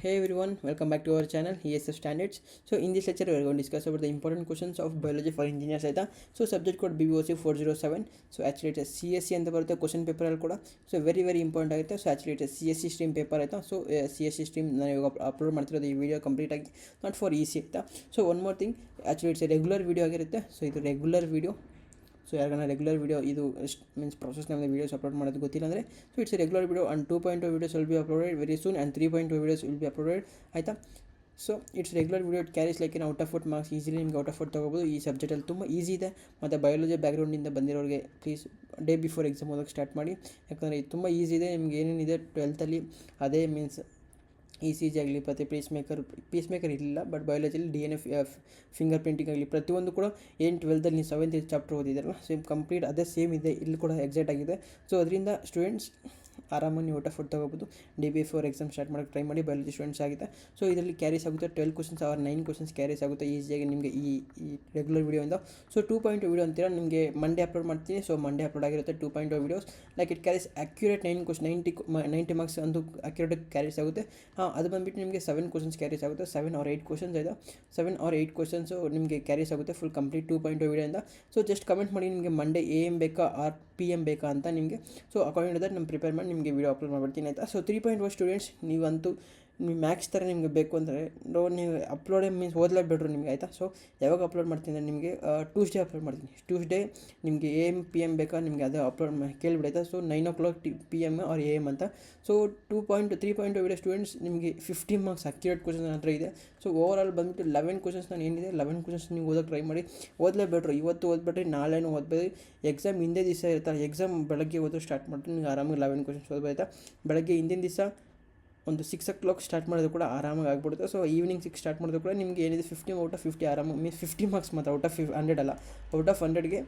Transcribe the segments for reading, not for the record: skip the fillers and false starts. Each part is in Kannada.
Hey everyone, welcome back to our channel ESF Standards. So in this lecture we are going to discuss about the important questions of biology for engineers ಆಯಿತಾ. So subject code BOC 407. So actually it CSC ಅಂತ ಬರುತ್ತೆ ಕ್ವಶನ್ ಪೇಪರಲ್ಲಿ ಕೂಡ. ಸೊ ವೆರಿ ಇಂಪಾರ್ಟೆಂಟ್ ಆಗುತ್ತೆ. So actually it CSC stream paper ಆಯಿತಾ. ಸೊ CSC ಸ್ಟ್ರೀಮ್ ನಾನು ಇವಾಗ ಅಪ್ಲೋಡ್ ಮಾಡ್ತಿರೋದು ಈ ವಿಡಿಯೋ ಕಂಪ್ಲೀಟ್ ಆಗಿ ನಾಟ್ ಫಾರ್ EC ಆಯಿತಾ. So one more thing, actually it's regular video ಆಗಿರುತ್ತೆ. ಸೊ ಇದು ರೆಗ್ಯುಲರ್ ವಿಡಿಯೋ. ಸೊ ಯಾರಿಗಾನ ರೆಗ್ಯುಲರ್ ವಿಡಿಯೋ ಇದು ಮೀನ್ಸ್ ಪ್ರೊಸೆಸ್ ನಮಗೆ ವೀಡಿಯೋಸ್ ಅಪ್ಲೋಡ್ ಮಾಡೋದು ಗೊತ್ತಿಲ್ಲ ಅಂದರೆ so it's regular video and 2.2 videos will be uploaded very soon and 3.2 videos will be uploaded ಆಯಿತಾ. So it's regular video it carries like out of forty marks easily ನಿಮಗೆ ಔಟ್ ಆಫ್ ಫೋರ್ಟ್ ತೊಗೋಬೋದು. ಈ ಸಬ್ಜೆಕ್ಟಲ್ಲಿ ತುಂಬ ಈಸಿ ಇದೆ. ಮತ್ತು ಬಯಾಲಜಿ ಬ್ಯಾಕ್ಗ್ರೌಂಡಿಂದ ಬಂದಿರೋರಿಗೆ ಪ್ಲೀಸ್ ಡೇ ಬಿಫೋರ್ ಎಕ್ಸಾಮ್ ಓದೋಕ್ಕೆ ಸ್ಟಾರ್ಟ್ ಮಾಡಿ. ಯಾಕಂದರೆ ಇದು ತುಂಬ ಈಸಿ ಇದೆ. ನಿಮ್ಗೆ ಏನೇನಿದೆ 12th ಅದೇ ಮೀನ್ಸ್ ECG ಆಗಲಿ ಮತ್ತು ಪೀಸ್ ಮೇಕರ್ ಇರಲಿಲ್ಲ, ಬಟ್ ಬಯಾಲಜಿಲಿ DNA ಫಿಂಗರ್ ಪ್ರಿಂಟಿಂಗ್ ಆಗಲಿ ಪ್ರತಿಯೊಂದು ಕೂಡ ಏನು 12th ನೀವು 7th ಚಾಪ್ಟರ್ ಓದಿದಾರಲ್ಲ ಸೇಮ್ ಕಂಪ್ಲೀಟ್ ಅದೇ ಸೇಮ್ ಇದೆ, ಇಲ್ಲಿ ಕೂಡ ಎಕ್ಸಾಕ್ಟ್ ಆಗಿದೆ. ಸೊ ಅದರಿಂದ ಸ್ಟೂಡೆಂಟ್ಸ್ ಆರಾಮಾಗಿ ಔಟ್ ಆಫ್ ಫೋರ್ಟ್ ತೊಗೋಬೋದು. ಡೇ ಬಿಫೋರ್ ಎಕ್ಸಾಮ್ ಸ್ಟಾರ್ಟ್ ಮಾಡೋಕ್ಕೆ ಟ್ರೈ ಮಾಡಿ. ಬಯಾಲಜಿ ಸ್ಟೂಡೆಂಟ್ಸ್ ಆಗಿದೆ. ಸೊ ಇದರಲ್ಲಿ ಕ್ಯಾರೀಸ್ ಆಗುತ್ತೆ 12 ಕ್ವಶನ್ಸ್ ಆರ್ 9 ಕ್ವಶನ್ಸ್ ಕ್ಯಾರೀಸ್ ಆಗುತ್ತೆ ಈಸಿಯಾಗಿ ನಿಮಗೆ ಈ ರೆಗ್ಯುಲರ್ ವೀಡಿಯೋಯಿಂದ. ಸೊ 2.2 ವೀಡಿಯೋ ಅಂತೀರ ನಿಮಗೆ ಮಂಡೇ ಅಪ್ಲೋಡ್ ಮಾಡ್ತೀನಿ. ಸೊ ಮಂಡೇ ಅಪ್ಲೋಡ್ ಆಗಿರುತ್ತೆ 2.2 videos. Like it carries accurate 90 marks ಅಂತೂ ಅಕ್ಯುರೇಟ್ ಕ್ಯಾರೀಸ್ ಆಗುತ್ತೆ. ಅದು ಬಂದುಬಿಟ್ಟು ನಿಮಗೆ 7 ಕ್ವಶನ್ಸ್ ಕ್ಯಾರೀಸ್ ಆಗುತ್ತೆ. 7 or 8 ಕ್ವಶನ್ಸ್ ಇದೆ. 7 or 8 ಕ್ವಶನ್ಸು ನಿಮಗೆ ಕ್ಯಾರೀಸ್ ಆಗುತ್ತೆ ಫುಲ್ ಕಂಪ್ಲೀಟ್ 2.2 ವೀಡಿಯೋಯಿಂದ. ಸೊ ಜಸ್ಟ್ ಕಮೆಂಟ್ ಮಾಡಿ ನಿಮಗೆ ಮಂಡೇ AM ಬೇಕಾ ಆರ್ PM ಬೇಕಾ ಅಂತ ನಿಮಗೆ. ಸೊ ಅಕಾರ್ಡಿಂಗ್ ಟು ದಟ್ ನಾನು ಪ್ರಿಪೇರ್ ಮಾಡಿ ನಿಮಗೆ ವೀಡಿಯೋ ಅಪ್ಲೋಡ್ ಮಾಡ್ತೀನಿ ಆಯಿತಾ. ಸೊ 3.1 ಸ್ಟೂಡೆಂಟ್ಸ್ ನೀವಂತೂ ನೀವು ಮ್ಯಾಕ್ಸ್ ಥರ ನಿಮಗೆ ಬೇಕು ಅಂದರೆ ನೀವು ಅಪ್ಲೋಡೇ ಮೀನ್ಸ್ ಓದಲೇಬೇಡ್ರು ನಿಮಗೆ ಆಯಿತಾ. ಸೊ ಯಾವಾಗ ಅಪ್ಲೋಡ್ ಮಾಡ್ತೀನಿ ಅಂದರೆ ನಿಮಗೆ ಟ್ಯೂಸ್ಡೇ ಅಪ್ಲೋಡ್ ಮಾಡ್ತೀನಿ. ಟ್ಯೂಸ್ಡೇ ನಿಮಗೆ AM PM ಬೇಕಾ ನಿಮಗೆ ಅದು ಅಪ್ಲೋಡ್ ಕೇಳಿಬಿಡಾಯ್ತಾ. So 9 o'clock PM or AM ಅಂತ. ಸೊ 3.2 ವೀಡಿಯೋ ಸ್ಟೂಡೆಂಟ್ಸ್ ನಿಮಗೆ 50 ಮಾರ್ಕ್ಸ್ ಅಕ್ಯುರೇಟ್ ಕ್ವಶನ್ಸ್ ಹತ್ರ ಇದೆ. ಸೊ ಓವರ್ ಆಲ್ ಬಂದುಬಿಟ್ಟು 11 ಕ್ವಶನ್ಸ್ ನಾನು ಏನಿದೆ 11 ಕ್ವಶನ್ಸ್ ನೀವು ಓದೋಕ್ಕೆ ಟ್ರೈ ಮಾಡಿ. ಓದಲೇಬೇಡ್ರು, ಇವತ್ತು ಓದ್ಬೇಡ್ರಿ ನಾಳೆನೂ ಓದ್ಬೇಡಿ. ಎಕ್ಸಾಮ್ ಹಿಂದೆ ದಿವಸ ಇರ್ತಾರೆ. ಎಕ್ಸಾಮ್ ಬೆಳಗ್ಗೆ ಓದೋ ಸ್ಟಾರ್ಟ್ ಮಾಡ್ತೀನಿ. ನಿಮ್ಗೆ ಆರಾಮಾಗಿ 11 ಕ್ವಶನ್ಸ್ ಓದ್ಬೋದಾಯ್ತಾ. ಬೆಳಗ್ಗೆ ಹಿಂದಿನ ದಿವಸ ಒಂದು 6 o'clock ಸ್ಟಾರ್ಟ್ ಮಾಡೋದು ಕೂಡ ಆರಾಮಾಗಿ ಆಗ್ಬಿಡುತ್ತೆ. ಸೊ ಈವ್ನಿಂಗ್ 6 ಸ್ಟಾರ್ಟ್ ಮಾಡೋದು ಕೂಡ ನಿಮಗೆ ಏನಿದೆ 50 ಔಟ್ ಆಫ್ 50 ಆರಾಮಾಗಿ ಮೀನ್ಸ್ 50 ಮಾರ್ಕ್ಸ್ ಮತ್ತು ಔಟ್ ಆಫ್ 100 ಅಲ್ಲ, ಔಟ್ ಆಫ್ 100ಗೆ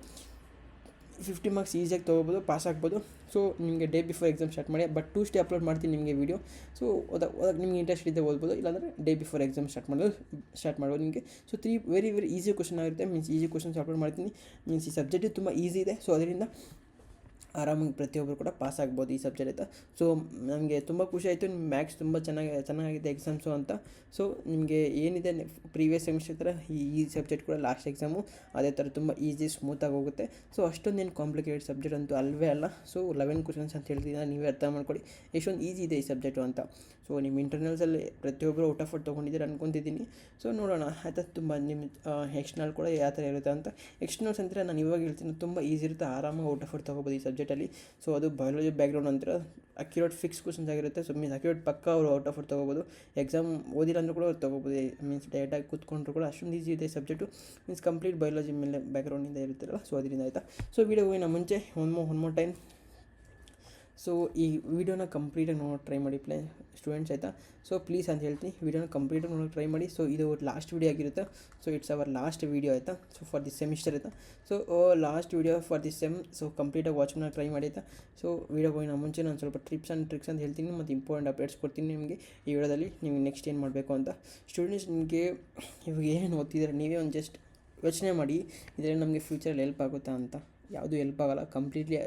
50 ಮಾರ್ಕ್ಸ್ ಈಸಿಯಾಗಿ ತೊಗೋಬೋದು, ಪಾಸ್ ಆಗ್ಬೋದು. ಸೊ ನಿಮಗೆ ಡೇ ಬಿಫೋರ್ ಎಕ್ಸಾಮ್ ಸ್ಟಾರ್ಟ್ ಮಾಡಿ. ಬಟ್ ಟ್ಯೂಸ್ಡೇ ಅಪ್ಲೋಡ್ ಮಾಡ್ತೀನಿ ನಿಮಗೆ ವೀಡಿಯೋ. ಸೊ ಓದಕ್ಕೆ ನಿಮಗೆ ಇಂಟ್ರೆಸ್ಟ್ ಇದೆ ಓದ್ಬೋದು, ಇಲ್ಲಾಂದರೆ ಡೇ ಬಿಫೋರ್ ಎಕ್ಸಾಮ್ ಸ್ಟಾರ್ಟ್ ಮಾಡ್ಬೋದು ನಿಮಗೆ. ಸೊ ವೆರಿ ಈಸಿ ಕ್ವಶನ್ ಆಗಿರುತ್ತೆ. ಮೀನ್ಸ್ ಈಸಿ ಕ್ವಶನ್ಸ್ ಅಪ್ಲೋಡ್ ಮಾಡ್ತೀನಿ. ಮೀನ್ಸ್ ಈ ಸಬ್ಜೆಕ್ಟ್ ತುಂಬ ಈಸಿ ಇದೆ. ಸೊ ಅದರಿಂದ ಆರಾಮಾಗಿ ಪ್ರತಿಯೊಬ್ಬರು ಕೂಡ ಪಾಸ್ ಆಗ್ಬೋದು ಈ ಸಬ್ಜೆಕ್ಟ್ ಆಯಿತಾ. ಸೊ ನನಗೆ ತುಂಬ ಖುಷಿ ಆಯಿತು ನಿಮ್ಮ ಮ್ಯಾಥ್ಸ್ ತುಂಬ ಚೆನ್ನಾಗಿದೆ ಎಕ್ಸಾಮ್ಸು ಅಂತ. ಸೊ ನಿಮಗೆ ಏನಿದೆ ಪ್ರೀವಿಯಸ್ ಸೆಮಿಸ್ಟರ್ ಥರ ಈ ಸಬ್ಜೆಕ್ಟ್ ಕೂಡ ಲಾಸ್ಟ್ ಎಕ್ಸಾಮು ಅದೇ ಥರ ತುಂಬ ಈಸಿ ಸ್ಮೂತಾಗಿ ಹೋಗುತ್ತೆ. ಸೊ ಅಷ್ಟೊಂದೇನು ಕಾಂಪ್ಲಿಕೇಟೆಡ್ ಸಬ್ಜೆಕ್ಟ್ ಅಂತೂ ಅಲ್ವೇ ಅಲ್ಲ. ಸೊ 11 ಕ್ವಶನ್ಸ್ ಅಂತ ಹೇಳ್ತೀನಿ, ನೀವೇ ಅರ್ಥ ಮಾಡ್ಕೊಳ್ಳಿ ಎಷ್ಟೊಂದು ಈಸಿ ಇದೆ ಈ ಸಬ್ಜೆಕ್ಟು ಅಂತ. ಸೊ ನಿಮ್ಮ ಇಂಟರ್ನಲ್ಸಲ್ಲಿ ಪ್ರತಿಯೊಬ್ಬರು ಔಟ್ ಆಫ್ ಔಟ್ ತೊಗೊಂಡಿದ್ದೀರ ಅನ್ಕೊತಿದ್ದೀನಿ. ಸೊ ನೋಡೋಣ ಆಯಿತಾ. ತುಂಬ ನಿಮ್ಮ ಎಕ್ಸ್ಟರ್ನಲ್ ಕೂಡ ಯಾವ ಥರ ಇರುತ್ತೆ ಅಂತ. ಎಕ್ಸ್ಟರ್ನಲ್ಸ್ ಅಂತಾರೆ ನಾನು ಇವಾಗ ಹೇಳ್ತೀನಿ ತುಂಬ ಈಸಿ ಇರುತ್ತೆ, ಆರಾಮಾಗಿ ಔಟ್ ಆಫ್ ಔಟ್ ತೊಗೋಬೋದು ಈ ಸಬ್ಜೆಕ್ಟಲ್ಲಿ. ಸೊ ಅದು ಬಯಾಲಜಿ ಬ್ಯಾಕ್ಗ್ರೌಂಡ್ ಅಂತಾರೆ ಅಕ್ಯುರೇಟ್ ಫಿಕ್ಸ್ ಕ್ವಶನ್ಸ್ ಆಗಿರುತ್ತೆ. ಸೊ ಮೀನ್ಸ್ ಅಕ್ಯುರೇಟ್ ಪಕ್ಕ ಅವರು ಔಟ್ ಆಫ್ ಔಟ್ ತೊಗೋಬೋದು. ಎಕ್ಸಾಮ್ ಓದಿಲ್ಲ ಅಂದರೂ ಕೂಡ ಅವ್ರು ತೊಗೋಬೋದು. ಮೀನ್ಸ್ ಡೈರೆಕ್ಟಾಗಿ ಕೂತ್ಕೊಂಡ್ರು ಕೂಡ ಅಷ್ಟೊಂದು ಈಸಿ ಇದೆ ಸಬ್ಜೆಕ್ಟು. ಮೀನ್ಸ್ ಕಂಪ್ಲೀಟ್ ಬಯಾಲಜಿ ಮೇಲೆ ಬ್ಯಾಕ್ಗ್ರೌಂಡಿಂದ ಇರುತ್ತಲ್ಲ. ಸೊ ಅದರಿಂದ ಆಯಿತಾ. ಸೊ ವೀಡಿಯೋಗೆ ನಾವು ಮುಂಚೆ ಒನ್ ಮೋರ್ ಟೈಮ್ ಸೊ ಈ ವಿಡಿಯೋನ ಕಂಪ್ಲೀಟಾಗಿ ನೋಡೋಕೆ ಟ್ರೈ ಮಾಡಿ ಸ್ಟೂಡೆಂಟ್ಸ್ ಆಯಿತಾ. ಸೊ ಪ್ಲೀಸ್ ಅಂತ ಹೇಳ್ತೀನಿ ವಿಡಿಯೋನ ಕಂಪ್ಲೀಟಾಗಿ ನೋಡೋಕೆ ಟ್ರೈ ಮಾಡಿ. ಸೊ ಇದು ಲಾಸ್ಟ್ ವೀಡಿಯೋ ಆಗಿರುತ್ತೆ. So it's hour last video ಆಯಿತಾ. ಸೊ ಫಾರ್ ದಿಸ್ ಸೆಮಿಸ್ಟರ್ ಆಯಿತಾ. So last video for this sem. So ಕಂಪ್ಲೀಟಾಗಿ ವಾಚ್ ಮಾಡೋಕೆ ಟ್ರೈ ಮಾಡಿ ಆಯಿತಾ. ಸೊ ವೀಡಿಯೋಗೆ ಹೋಗಿ ಮುಂಚೆ ನಾನು ಸ್ವಲ್ಪ ಟಿಪ್ಸ್ ಆ್ಯಂಡ್ ಟ್ರಿಕ್ಸ್ ಅಂತ ಹೇಳ್ತೀನಿ ಮತ್ತು ಇಂಪಾರ್ಟೆಂಟ್ ಅಪ್ಡೇಟ್ಸ್ ಕೊಡ್ತೀನಿ ನಿಮಗೆ ಈ ವಿಡಿಯೋದಲ್ಲಿ. ನೀವು ನೆಕ್ಸ್ಟ್ ಏನು ಮಾಡಬೇಕು ಅಂತ ಸ್ಟೂಡೆಂಟ್ಸ್ ನಿಮಗೆ ಇವಾಗ ಏನು ಓದ್ತಿದ್ದಾರೆ ನೀವೇ ಒಂದು ಜಸ್ಟ್ ಯೋಚನೆ ಮಾಡಿ, ಇದರಲ್ಲಿ ನಮಗೆ ಫ್ಯೂಚರಲ್ಲಿ ಹೆಲ್ಪ್ ಆಗುತ್ತಾ ಅಂತ. ಯಾವುದೂ ಹೆಲ್ಪ್ ಆಗೋಲ್ಲ. ಕಂಪ್ಲೀಟ್ಲಿ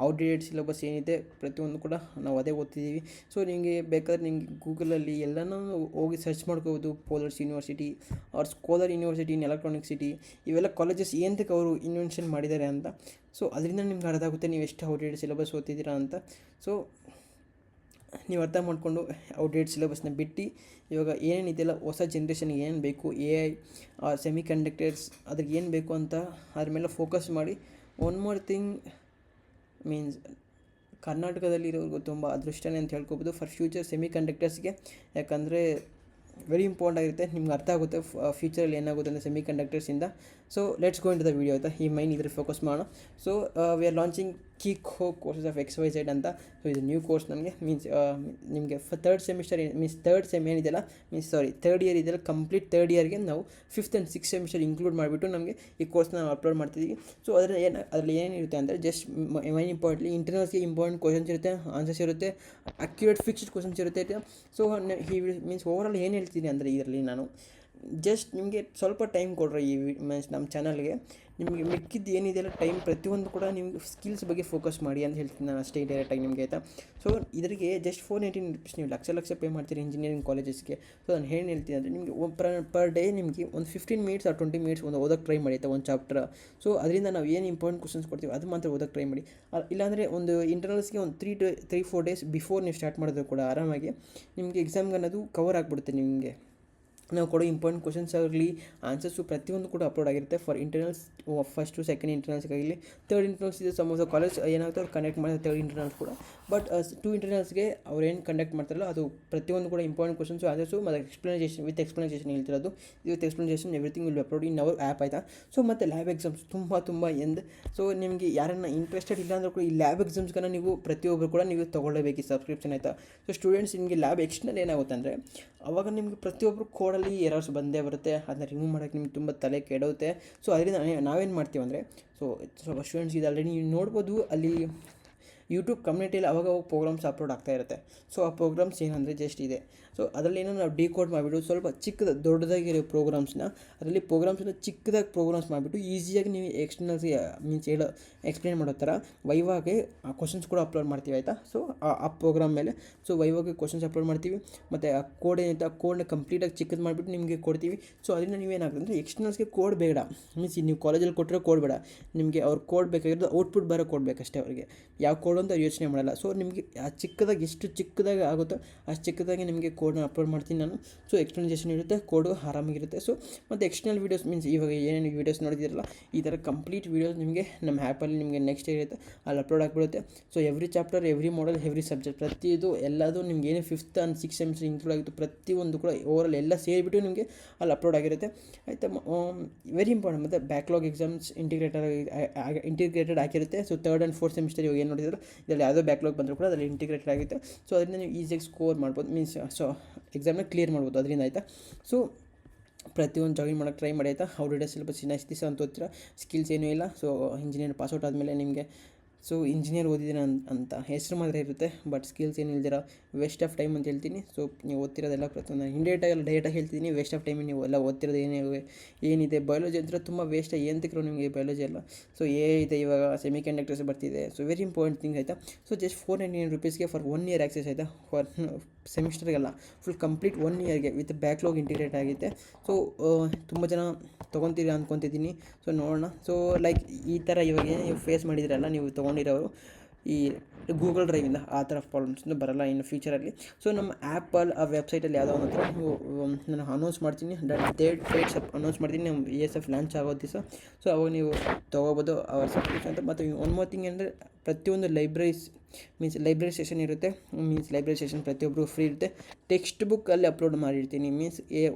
ಔಟ್ಡೇಟೆಡ್ ಸಿಲೆಬಸ್ ಏನಿದೆ ಪ್ರತಿಯೊಂದು ಕೂಡ ನಾವು ಅದೇ ಓದ್ತಿದ್ದೀವಿ. ಸೊ ನಿಮಗೆ ಬೇಕಾದ್ರೆ ನಿಮಗೆ ಗೂಗಲಲ್ಲಿ ಎಲ್ಲನೂ ಹೋಗಿ ಸರ್ಚ್ ಮಾಡ್ಕೋಬೋದು. Polars university or scholar university in Electronic City ಇವೆಲ್ಲ ಕಾಲೇಜಸ್ ಏನಕ್ಕೆ ಅವರು ಇನ್ವೆನ್ಷನ್ ಮಾಡಿದ್ದಾರೆ ಅಂತ. ಸೊ ಅದರಿಂದ ನಿಮ್ಗೆ ಅರ್ಥ ಆಗುತ್ತೆ ನೀವು ಎಷ್ಟು ಔಟ್ಡೇಟೆಡ್ ಸಿಲೆಬಸ್ ಓದ್ತಿದ್ದೀರಾ ಅಂತ. ಸೊ ನೀವು ಅರ್ಥ ಮಾಡಿಕೊಂಡು ಔಟ್ಡೇಟೆಡ್ ಸಿಲೆಬಸ್ನ ಬಿಟ್ಟು ಇವಾಗ ಏನೇನಿದೆಯಲ್ಲ ಹೊಸ ಜನ್ರೇಷನ್ಗೆ ಏನು ಬೇಕು, AI ಸೆಮಿ ಕಂಡಕ್ಟರ್ಸ್ ಅದಕ್ಕೆ ಏನು ಬೇಕು ಅಂತ ಅದ್ರ ಮೇಲೆ ಫೋಕಸ್ ಮಾಡಿ. ಒನ್ ಮೋರ್ ಥಿಂಗ್ ಮೀನ್ಸ್ ಕರ್ನಾಟಕದಲ್ಲಿರೋರ್ಗೂ ತುಂಬ ಅದೃಷ್ಟನೇ ಅಂತ ಹೇಳ್ಕೊಬೋದು ಫಾರ್ ಫ್ಯೂಚರ್ ಸೆಮಿ ಕಂಡಕ್ಟರ್ಸ್ಗೆ. ಯಾಕಂದರೆ ವೆರಿ ಇಂಪಾರ್ಟೆಂಟ್ ಆಗಿರುತ್ತೆ. ನಿಮ್ಗೆ ಅರ್ಥ ಆಗುತ್ತೆ ಫ್ಯೂಚರಲ್ಲಿ ಏನಾಗುತ್ತೆ ಅಂದರೆ ಸೆಮಿ ಕಂಡಕ್ಟರ್ಸಿಂದ. So let's go in to the video ಆಯಿತಾ. ಈ ಮೈನ್ ಇದ್ರ ಫೋಕಸ್ ಮಾಡೋಣ. So we are launching KICO courses of XYZ ಅಂತ. ಸೊ ಇದು ನ್ಯೂ ಕೋರ್ಸ್ ನನಗೆ ಮೀನ್ಸ್ ನಿಮಗೆ third semester means third sem ಏನಿದೆಯಲ್ಲ ಥರ್ಡ್ ಇಯರ್ ಇದೆಯಲ್ಲ ಕಂಪ್ಲೀಟ್ ಥರ್ಡ್ ಇಯರ್ಗೆ ನಾವು 5th and 6th semester include ಮಾಡಿಬಿಟ್ಟು ನಮಗೆ ಈ ಕೋರ್ಸ್ನ ನಾವು ಅಪ್ಲೋಡ್ ಮಾಡ್ತಿದ್ದೀವಿ. ಸೊ ಅದರಲ್ಲಿ ಏನಿರುತ್ತೆ ಅಂದರೆ ಜಸ್ಟ್ ಮೈನ್ ಇಂಪಾರ್ಟೆಂಟ್ಲಿ ಇಂಟರ್ನಲ್ಸ್ಗೆ ಇಂಪಾರ್ಟೆಂಟ್ ಕ್ವಶನ್ಸ್ ಇರುತ್ತೆ, ಆನ್ಸರ್ಸ್ ಇರುತ್ತೆ, ಅಕ್ಯುರೇಟ್ ಫಿಕ್ಸ್ಡ್ ಕ್ವಶನ್ಸ್ ಇರುತ್ತೆ. ಸೊ ಮೀನ್ಸ್ ಓವರಾಲ್ ಏನು ಹೇಳ್ತೀನಿ ಅಂದರೆ ಇದರಲ್ಲಿ ನಾನು ಜಸ್ಟ್ ನಿಮಗೆ ಸ್ವಲ್ಪ ಟೈಮ್ ಕೊಡ್ರಿ ಈ ನಮ್ಮ ಚಾನಲ್ಗೆ. ನಿಮಗೆ ಮಿಕ್ಕಿದ್ದು ಏನಿದೆಯಲ್ಲ ಟೈಮ್ ಪ್ರತಿಯೊಂದು ಕೂಡ ನಿಮಗೆ ಸ್ಕಿಲ್ಸ್ ಬಗ್ಗೆ ಫೋಕಸ್ ಮಾಡಿ ಅಂತ ಹೇಳ್ತೀನಿ ನಾನು ಅಷ್ಟೇ ಡೈರೆಕ್ಟಾಗಿ ನಿಮಗೆ, ಆಯಿತಾ. ಸೊ ಇದರಿಗೆ ಜಸ್ಟ್ 419 ರುಪೀಸ್ ನೀವು ಲಕ್ಷ ಪೇ ಮಾಡ್ತೀರಿ ಇಂಜಿನಿಯರಿಂಗ್ ಕಾಲೇಜಸ್ಗೆ. ಸೊ ನಾನು ಏನು ಹೇಳ್ತೀನಿ ಅಂದರೆ ನಿಮಗೆ ಪರ್ ಡೇ ನಿಮಗೆ ಒಂದು 15 ಮಿನಿಟ್ಸ್ ಆರ್ 20 ಮಿನಿಟ್ಸ್ ಒಂದು ಓದೋಕ್ಕೆ ಟ್ರೈ ಮಾಡಿ, ಆಯಿತಾ, ಒಂದು ಚಾಪ್ಟರ್. ಸೊ ಅದರಿಂದ ನಾವು ಏನು ಇಂಪಾರ್ಟೆಂಟ್ ಕ್ವಶನ್ಸ್ ಕೊಡ್ತೀವಿ ಅದು ಮಾತ್ರ ಓದೋಕ್ಕೆ ಟ್ರೈ ಮಾಡಿ. ಇಲ್ಲಾಂದರೆ ಒಂದು ಇಂಟರ್ನಲ್ಸ್ಗೆ ಒಂದು 3-4 ಡೇಸ್ ಬಿಫೋರ್ ನೀವು ಸ್ಟಾರ್ಟ್ ಮಾಡಿದ್ರು ಕೂಡ ಆರಾಮಾಗಿ ನಿಮಗೆ ಎಕ್ಸಾಮ್ಗೆ ಅನ್ನೋದು ಕವರ್ ಆಗಿಬಿಡುತ್ತೆ. ನಿಮಗೆ ನಾವು ಕೊಡೋ ಇಂಪಾರ್ಟೆಂಟ್ ಕ್ವಶನ್ಸ್ ಆಗಲಿ, ಆನ್ಸರ್ಸು ಪ್ರತಿಯೊಂದು ಕೂಡ ಅಪ್ಲೋಡ್ ಆಗಿರುತ್ತೆ. ಫಾರ್ ಇಂಟರ್ನಲ್ಸ್, ಫಸ್ಟು ಸೆಕೆಂಡ್ ಇಂಟರ್ನಲ್ಸ್ಗಾಗಲಿ, ಥರ್ಡ್ ಇಂಟರ್ನಲ್ಸ್ ಇದೆ ಸಮ್ ಆಫ್ ದ ಕಾಲೇಜ್ ಏನಾಗುತ್ತೆ ಅವ್ರು ಕಂಡಕ್ಟ್ ಮಾಡ್ತಾರೆ ಥರ್ಡ್ ಇಂಟರ್ನಲ್ಸ್ ಕೂಡ. ಬಟ್ 2 ಇಂಟರ್ನಲ್ಸ್ಗೆ ಅವ್ರು ಏನು ಕಂಡಕ್ಟ್ ಮಾಡ್ತಾರಲ್ಲ ಅದು ಪ್ರತಿಯೊಂದು ಕೂಡ ಇಂಪಾರ್ಟೆಂಟ್ ಕ್ವಶನ್ಸು, ಆನ್ಸರ್ಸು ಮತ್ತು ವಿತ್ ಎಕ್ಸ್ಪ್ಲನೇಷನ್ ಹೇಳ್ತಿರೋದು. With explanation everything will be upload in our app, ಆಯಿತಾ. ಸೊ ಮತ್ತು ಲ್ಯಾಬ್ ಎಕ್ಸಾಮ್ಸ್ ತುಂಬ ಸೊ ನಿಮಗೆ ಯಾರನ್ನ ಇಂಟ್ರೆಸ್ಟೆಡ್ ಇಲ್ಲ ಅಂದರೂ ಕೂಡ ಈ ಲ್ಯಾಬ್ ಎಕ್ಸಾಮ್ಸ್ಗಳನ್ನ ನೀವು ಪ್ರತಿಯೊಬ್ಬರು ಕೂಡ ನೀವು ತೊಗೊಳ್ಳೇಬೇಕು ಈ ಸಬ್ಸ್ಕ್ರಿಪ್ಷನ್, ಆಯಿತಾ. ಸೊ ಸ್ಟೂಡೆಂಟ್ಸ್ ನಿಮಗೆ ಲ್ಯಾಬ್ ಎಕ್ಸ್ಟರ್ನಲ್ ಏನಾಗುತ್ತೆ ಅಂದರೆ ಅವಾಗ ನಿಮಗೆ ಪ್ರತಿಯೊಬ್ಬರು ಕೋಡಲ್ಲಿ ಎರರ್ಸ್ ಬಂದೇ ಬರುತ್ತೆ. ಅದನ್ನ ರಿಮೂವ್ ಮಾಡೋಕ್ಕೆ ನಿಮ್ಗೆ ತುಂಬ ತಲೆ ಕೆಡುತ್ತೆ. ಸೊ ಅದರಿಂದ ನಾವೇನು ಮಾಡ್ತೀವಿ ಅಂದರೆ, ಸೊ ಸ್ವಲ್ಪ ಸ್ಟೂಡೆಂಟ್ಸ್ ಇದು ಆಲ್ರೆಡಿ ನೀವು ನೋಡ್ಬೋದು ಅಲ್ಲಿ ಯೂಟ್ಯೂಬ್ ಕಮ್ಯುನಿಟಿಯಲ್ಲಿ ಅವಾಗ ಪ್ರೋಗ್ರಾಮ್ಸ್ ಅಪ್ಲೋಡ್ ಆಗ್ತಾ ಇರುತ್ತೆ. ಸೊ ಆ ಪ್ರೋಗ್ರಾಮ್ಸ್ ಏನಂದರೆ ಜಸ್ಟ್ ಇದೆ. ಸೊ ಅದರಲ್ಲಿ ಏನೋ ನಾವು ಡಿಕೋಡ್ ಮಾಡಿಬಿಟ್ಟು ಸ್ವಲ್ಪ ದೊಡ್ಡದಾಗಿರೋ ಪ್ರೋಗ್ರಾಮ್ಸ್ನ ಅದರಲ್ಲಿ ಚಿಕ್ಕದಾಗಿ ಪ್ರೋಗ್ರಾಮ್ಸ್ ಮಾಡಿಬಿಟ್ಟು ಈಸಿಯಾಗಿ ನೀವು ಎಕ್ಸ್ಟರ್ನಲ್ಸ್ಗೆ ಎಕ್ಸ್ಪ್ಲೇನ್ ಮಾಡೋ ಥರ ವೈವಾಗೆ ಕ್ವಶನ್ಸ್ ಕೂಡ ಅಪ್ಲೋಡ್ ಮಾಡ್ತೀವಿ, ಆಯಿತಾ. ಸೊ ಆ ಪ್ರೋಗ್ರಾಮ್ ಮೇಲೆ ಸೊ ವೈವಾಗೆ ಕ್ವಶನ್ಸ್ ಅಪ್ಲೋಡ್ ಮಾಡ್ತೀವಿ. ಮತ್ತು ಆ ಕೋಡ್ ಏನಿದೆ ಆ ಕೋಡ್ನ ಕಂಪ್ಲೀಟಾಗಿ ಚಿಕ್ಕದು ಮಾಡಿಬಿಟ್ಟು ನಿಮಗೆ ಕೊಡ್ತೀವಿ. ಸೊ ಅದರಿಂದ ನೀವೇನಾಗುತ್ತೆ ಅಂದರೆ ಎಕ್ಸ್ಟರ್ನಲ್ಸ್ಗೆ ಕೋಡ್ ಬೇಡ, ಮೀನ್ಸ್ ನೀವು ಕಾಲೇಜಲ್ಲಿ ಕೊಟ್ಟರೆ ಕೋಡ್ ಬೇಡ, ನಿಮಗೆ ಅವ್ರು ಕೋಡ್ ಬೇಕಾಗಿರೋದು ಔಟ್ಪುಟ್ ಬರೋ ಕೋಡ್ ಬೇಕಷ್ಟೇ ಅವರಿಗೆ. ಯಾವ ಕೋಡ್ ಅಂತ ಯೋಚನೆ ಮಾಡಲ್ಲ. ಸೊ ನಿಮಗೆ ಆ ಚಿಕ್ಕದಾಗಿ ಎಷ್ಟು ಚಿಕ್ಕದಾಗಿ ಆಗುತ್ತೋ ಅಷ್ಟು ಚಿಕ್ಕದಾಗಿ ನಿಮಗೆ ಕೋಡ್ನ ಅಪ್ಲೋಡ್ ಮಾಡ್ತೀನಿ ನಾನು. ಸೊ ಎಕ್ಸ್ಪ್ಲನೇಷನ್ ಇರುತ್ತೆ, ಕೋಡು ಆರಾಮಾಗಿರುತ್ತೆ. ಸೊ ಮತ್ತು ಎಕ್ಸ್ಟರ್ನಲ್ ವೀಡಿಯೋಸ್ ಮೀನ್ಸ್ ಇವಾಗ ಏನೇನು ವೀಡಿಯೋಸ್ ನೋಡಿದಿರಲ್ಲ ಈ ಥರ ಕಂಪ್ಲೀಟ್ ವೀಡಿಯೋಸ್ ನಿಮಗೆ ನಮ್ಮ ಆ್ಯಪಲ್ಲಿ ನಿಮಗೆ ನೆಕ್ಸ್ಟ್ ಇರುತ್ತೆ ಅಲ್ಲಿ ಅಪ್ಲೋಡ್ ಆಗಿಬಿಡುತ್ತೆ. ಸೊ ಎವ್ರಿ ಚಾಪ್ಟರ್, ಎವ್ರಿ ಮಾಡಲ್, ಎವ್ರಿ ಸಬ್ಜೆಕ್ಟ್ ಪ್ರತಿಯದು ಎಲ್ಲದು ನಿಮ್ಗೆ ಏನು 5th and 6th semester include ಆಗಿತ್ತು ಪ್ರತಿಯೊಂದು ಕೂಡ ಓವರಾಲ್ ಎಲ್ಲ ಸೇರಿಬಿಟ್ಟು ನಿಮಗೆ ಅಲ್ಲಿ ಅಪ್ಲೋಡ್ ಆಗಿರುತ್ತೆ, ಆಯಿತಾ. Very important. ಮತ್ತು ಬ್ಯಾಕ್ಲಾಗ್ ಎಕ್ಸಾಮ್ಸ್ ಇಂಟಿಗ್ರೇಟೆಡ್ ಆಗಿರುತ್ತೆ. So 3rd and 4th semester ಇವಾಗ ಏನು ನೋಡಿದ್ರು ಇದರಲ್ಲಿ ಯಾವುದೋ ಬ್ಯಾಕ್ಲಾಗ್ ಬಂದರೂ ಕೂಡ ಅದರಲ್ಲಿ ಇಂಟಿಗ್ರೇಟೆಡ್ ಆಗುತ್ತೆ. ಸೊ ಅದರಿಂದ ನೀವು ಈಸಿಯಾಗಿ ಸ್ಕೋರ್ ಮಾಡ್ಬೋದು, ಮೀನ್ಸ್ ಸೊ ಎಕ್ಸಾಮ್ನ ಕ್ಲಿಯರ್ ಮಾಡ್ಬೋದು ಅದರಿಂದ, ಆಯಿತಾ. ಸೊ ಪ್ರತಿಯೊಂದು ಜಾಯಿನ್ ಮಾಡೋಕ್ಕೆ ಟ್ರೈ ಮಾಡಿ, ಆಯಿತಾ. ಔಟ್ಡೇಟೆಡ್ ಸಿಲೆಬಸ್ ನೆಕ್ಸ್ಟ್ ದಿವಸ ಅಂತ ಓದ್ತೀರ, ಸ್ಕಿಲ್ಸ್ ಏನೂ ಇಲ್ಲ. ಸೊ ಇಂಜಿನಿಯರ್ ಪಾಸ್ಔಟ್ ಆದಮೇಲೆ ನಿಮಗೆ ಸೊ ಇಂಜಿನಿಯರ್ ಓದಿದ್ದೀರ ಅಂತ ಹೆಸರು ಮಾತ್ರ ಇರುತ್ತೆ, ಬಟ್ ಸ್ಕಿಲ್ಸ್ ಏನು ಇಲ್ದಿರ ವೇಸ್ಟ್ ಆಫ್ ಟೈಮ್ ಅಂತ ಹೇಳ್ತೀನಿ. ಸೊ ನೀವು ಓದ್ತಿರೋದೆಲ್ಲ ಪ್ರತಿಯೊಂದು ಡೈರೆಕ್ಟಾಗಿ ಹೇಳ್ತೀನಿ, ವೇಸ್ಟ್ ಆಫ್ ಟೈಮ್ ನೀವು ಎಲ್ಲ ಓದ್ತಿರೋದು ಏನಿದೆ ಬಯಾಲಜಿ ಅಂದರೆ ತುಂಬ ವೇಸ್ಟ್. ಏನು ತಿಕ್ಕರು ನಿಮಗೆ ಬಯಾಲಜಿ ಎಲ್ಲ. ಸೊ ಇದೆ ಇವಾಗ ಸೆಮಿ ಕಂಡಕ್ಟರ್ಸ್ ಬರ್ತಿದೆ. ಸೊ ವೆರಿ ಇಂಪಾರ್ಟೆಂಟ್ ಥಿಂಗ್, ಆಯಿತಾ. ಸೊ ಜಸ್ಟ್ 499 ರುಪೀಸ್ಗೆ ಫಾರ್ 1 ಇಯರ್ ಆ್ಯಕ್ಸೆಸ್, ಆಯಿತಾ. ಫಾರ್ ಸೆಮಿಸ್ಟರ್ಗೆಲ್ಲ ಫುಲ್ ಕಂಪ್ಲೀಟ್ 1 ಇಯರ್ಗೆ ವಿತ್ ಬ್ಯಾಕ್ಲಾಗ್ ಇಂಟಿಗ್ರೇಟ್ ಆಗಿದೆ. ಸೊ ತುಂಬ ಜನ ತೊಗೊತೀರಿ ಅಂದ್ಕೊತಿದ್ದೀನಿ. ಸೊ ನೋಡೋಣ. ಸೊ ಲೈಕ್ ಈ ಥರ ಇವಾಗ ನೀವು ಫೇಸ್ ಮಾಡಿದ್ರಲ್ಲ ನೀವು ತೊಗೊಂಡಿರೋರು ಈ ಗೂಗಲ್ ಡ್ರೈವಿಂದ ಆ ಥರ ಪ್ರಾಬ್ಲಮ್ಸ್ನು ಬರೋಲ್ಲ ಇನ್ನು ಫ್ಯೂಚರಲ್ಲಿ. ಸೊ ನಮ್ಮ ಆ್ಯಪಲ್ಲಿ ಆ ವೆಬ್ಸೈಟಲ್ಲಿ ಯಾವುದೋ ಒಂದು ಹತ್ರ ನೀವು ನಾನು ಅನೌನ್ಸ್ ಮಾಡ್ತೀನಿ, ಡೇಟ್ಸ್ ಅನೌನ್ಸ್ ಮಾಡ್ತೀನಿ ನಮ್ಮ ESF ಲಾಂಚ್ ಆಗೋ ದಿವಸ. ಸೊ ಅವಾಗ ನೀವು ತೊಗೋಬೋದು ಅವರ ಸಬ್ಸ್ಕ್ರಿಪ್ಷನ್ ಅಂತ. ಮತ್ತು ಒನ್ ಮೋರ್ ಥಿಂಗ್ ಅಂದರೆ ಪ್ರತಿಯೊಂದು ಲೈಬ್ರರಿ ಸೆಷನ್ ಇರುತ್ತೆ, ಲೈಬ್ರರಿ ಸೆಷನ್ ಪ್ರತಿಯೊಬ್ಬರು ಫ್ರೀ ಇರುತ್ತೆ. ಟೆಕ್ಸ್ಟ್ ಬುಕ್ಕಲ್ಲಿ ಅಪ್ಲೋಡ್ ಮಾಡಿರ್ತೀನಿ,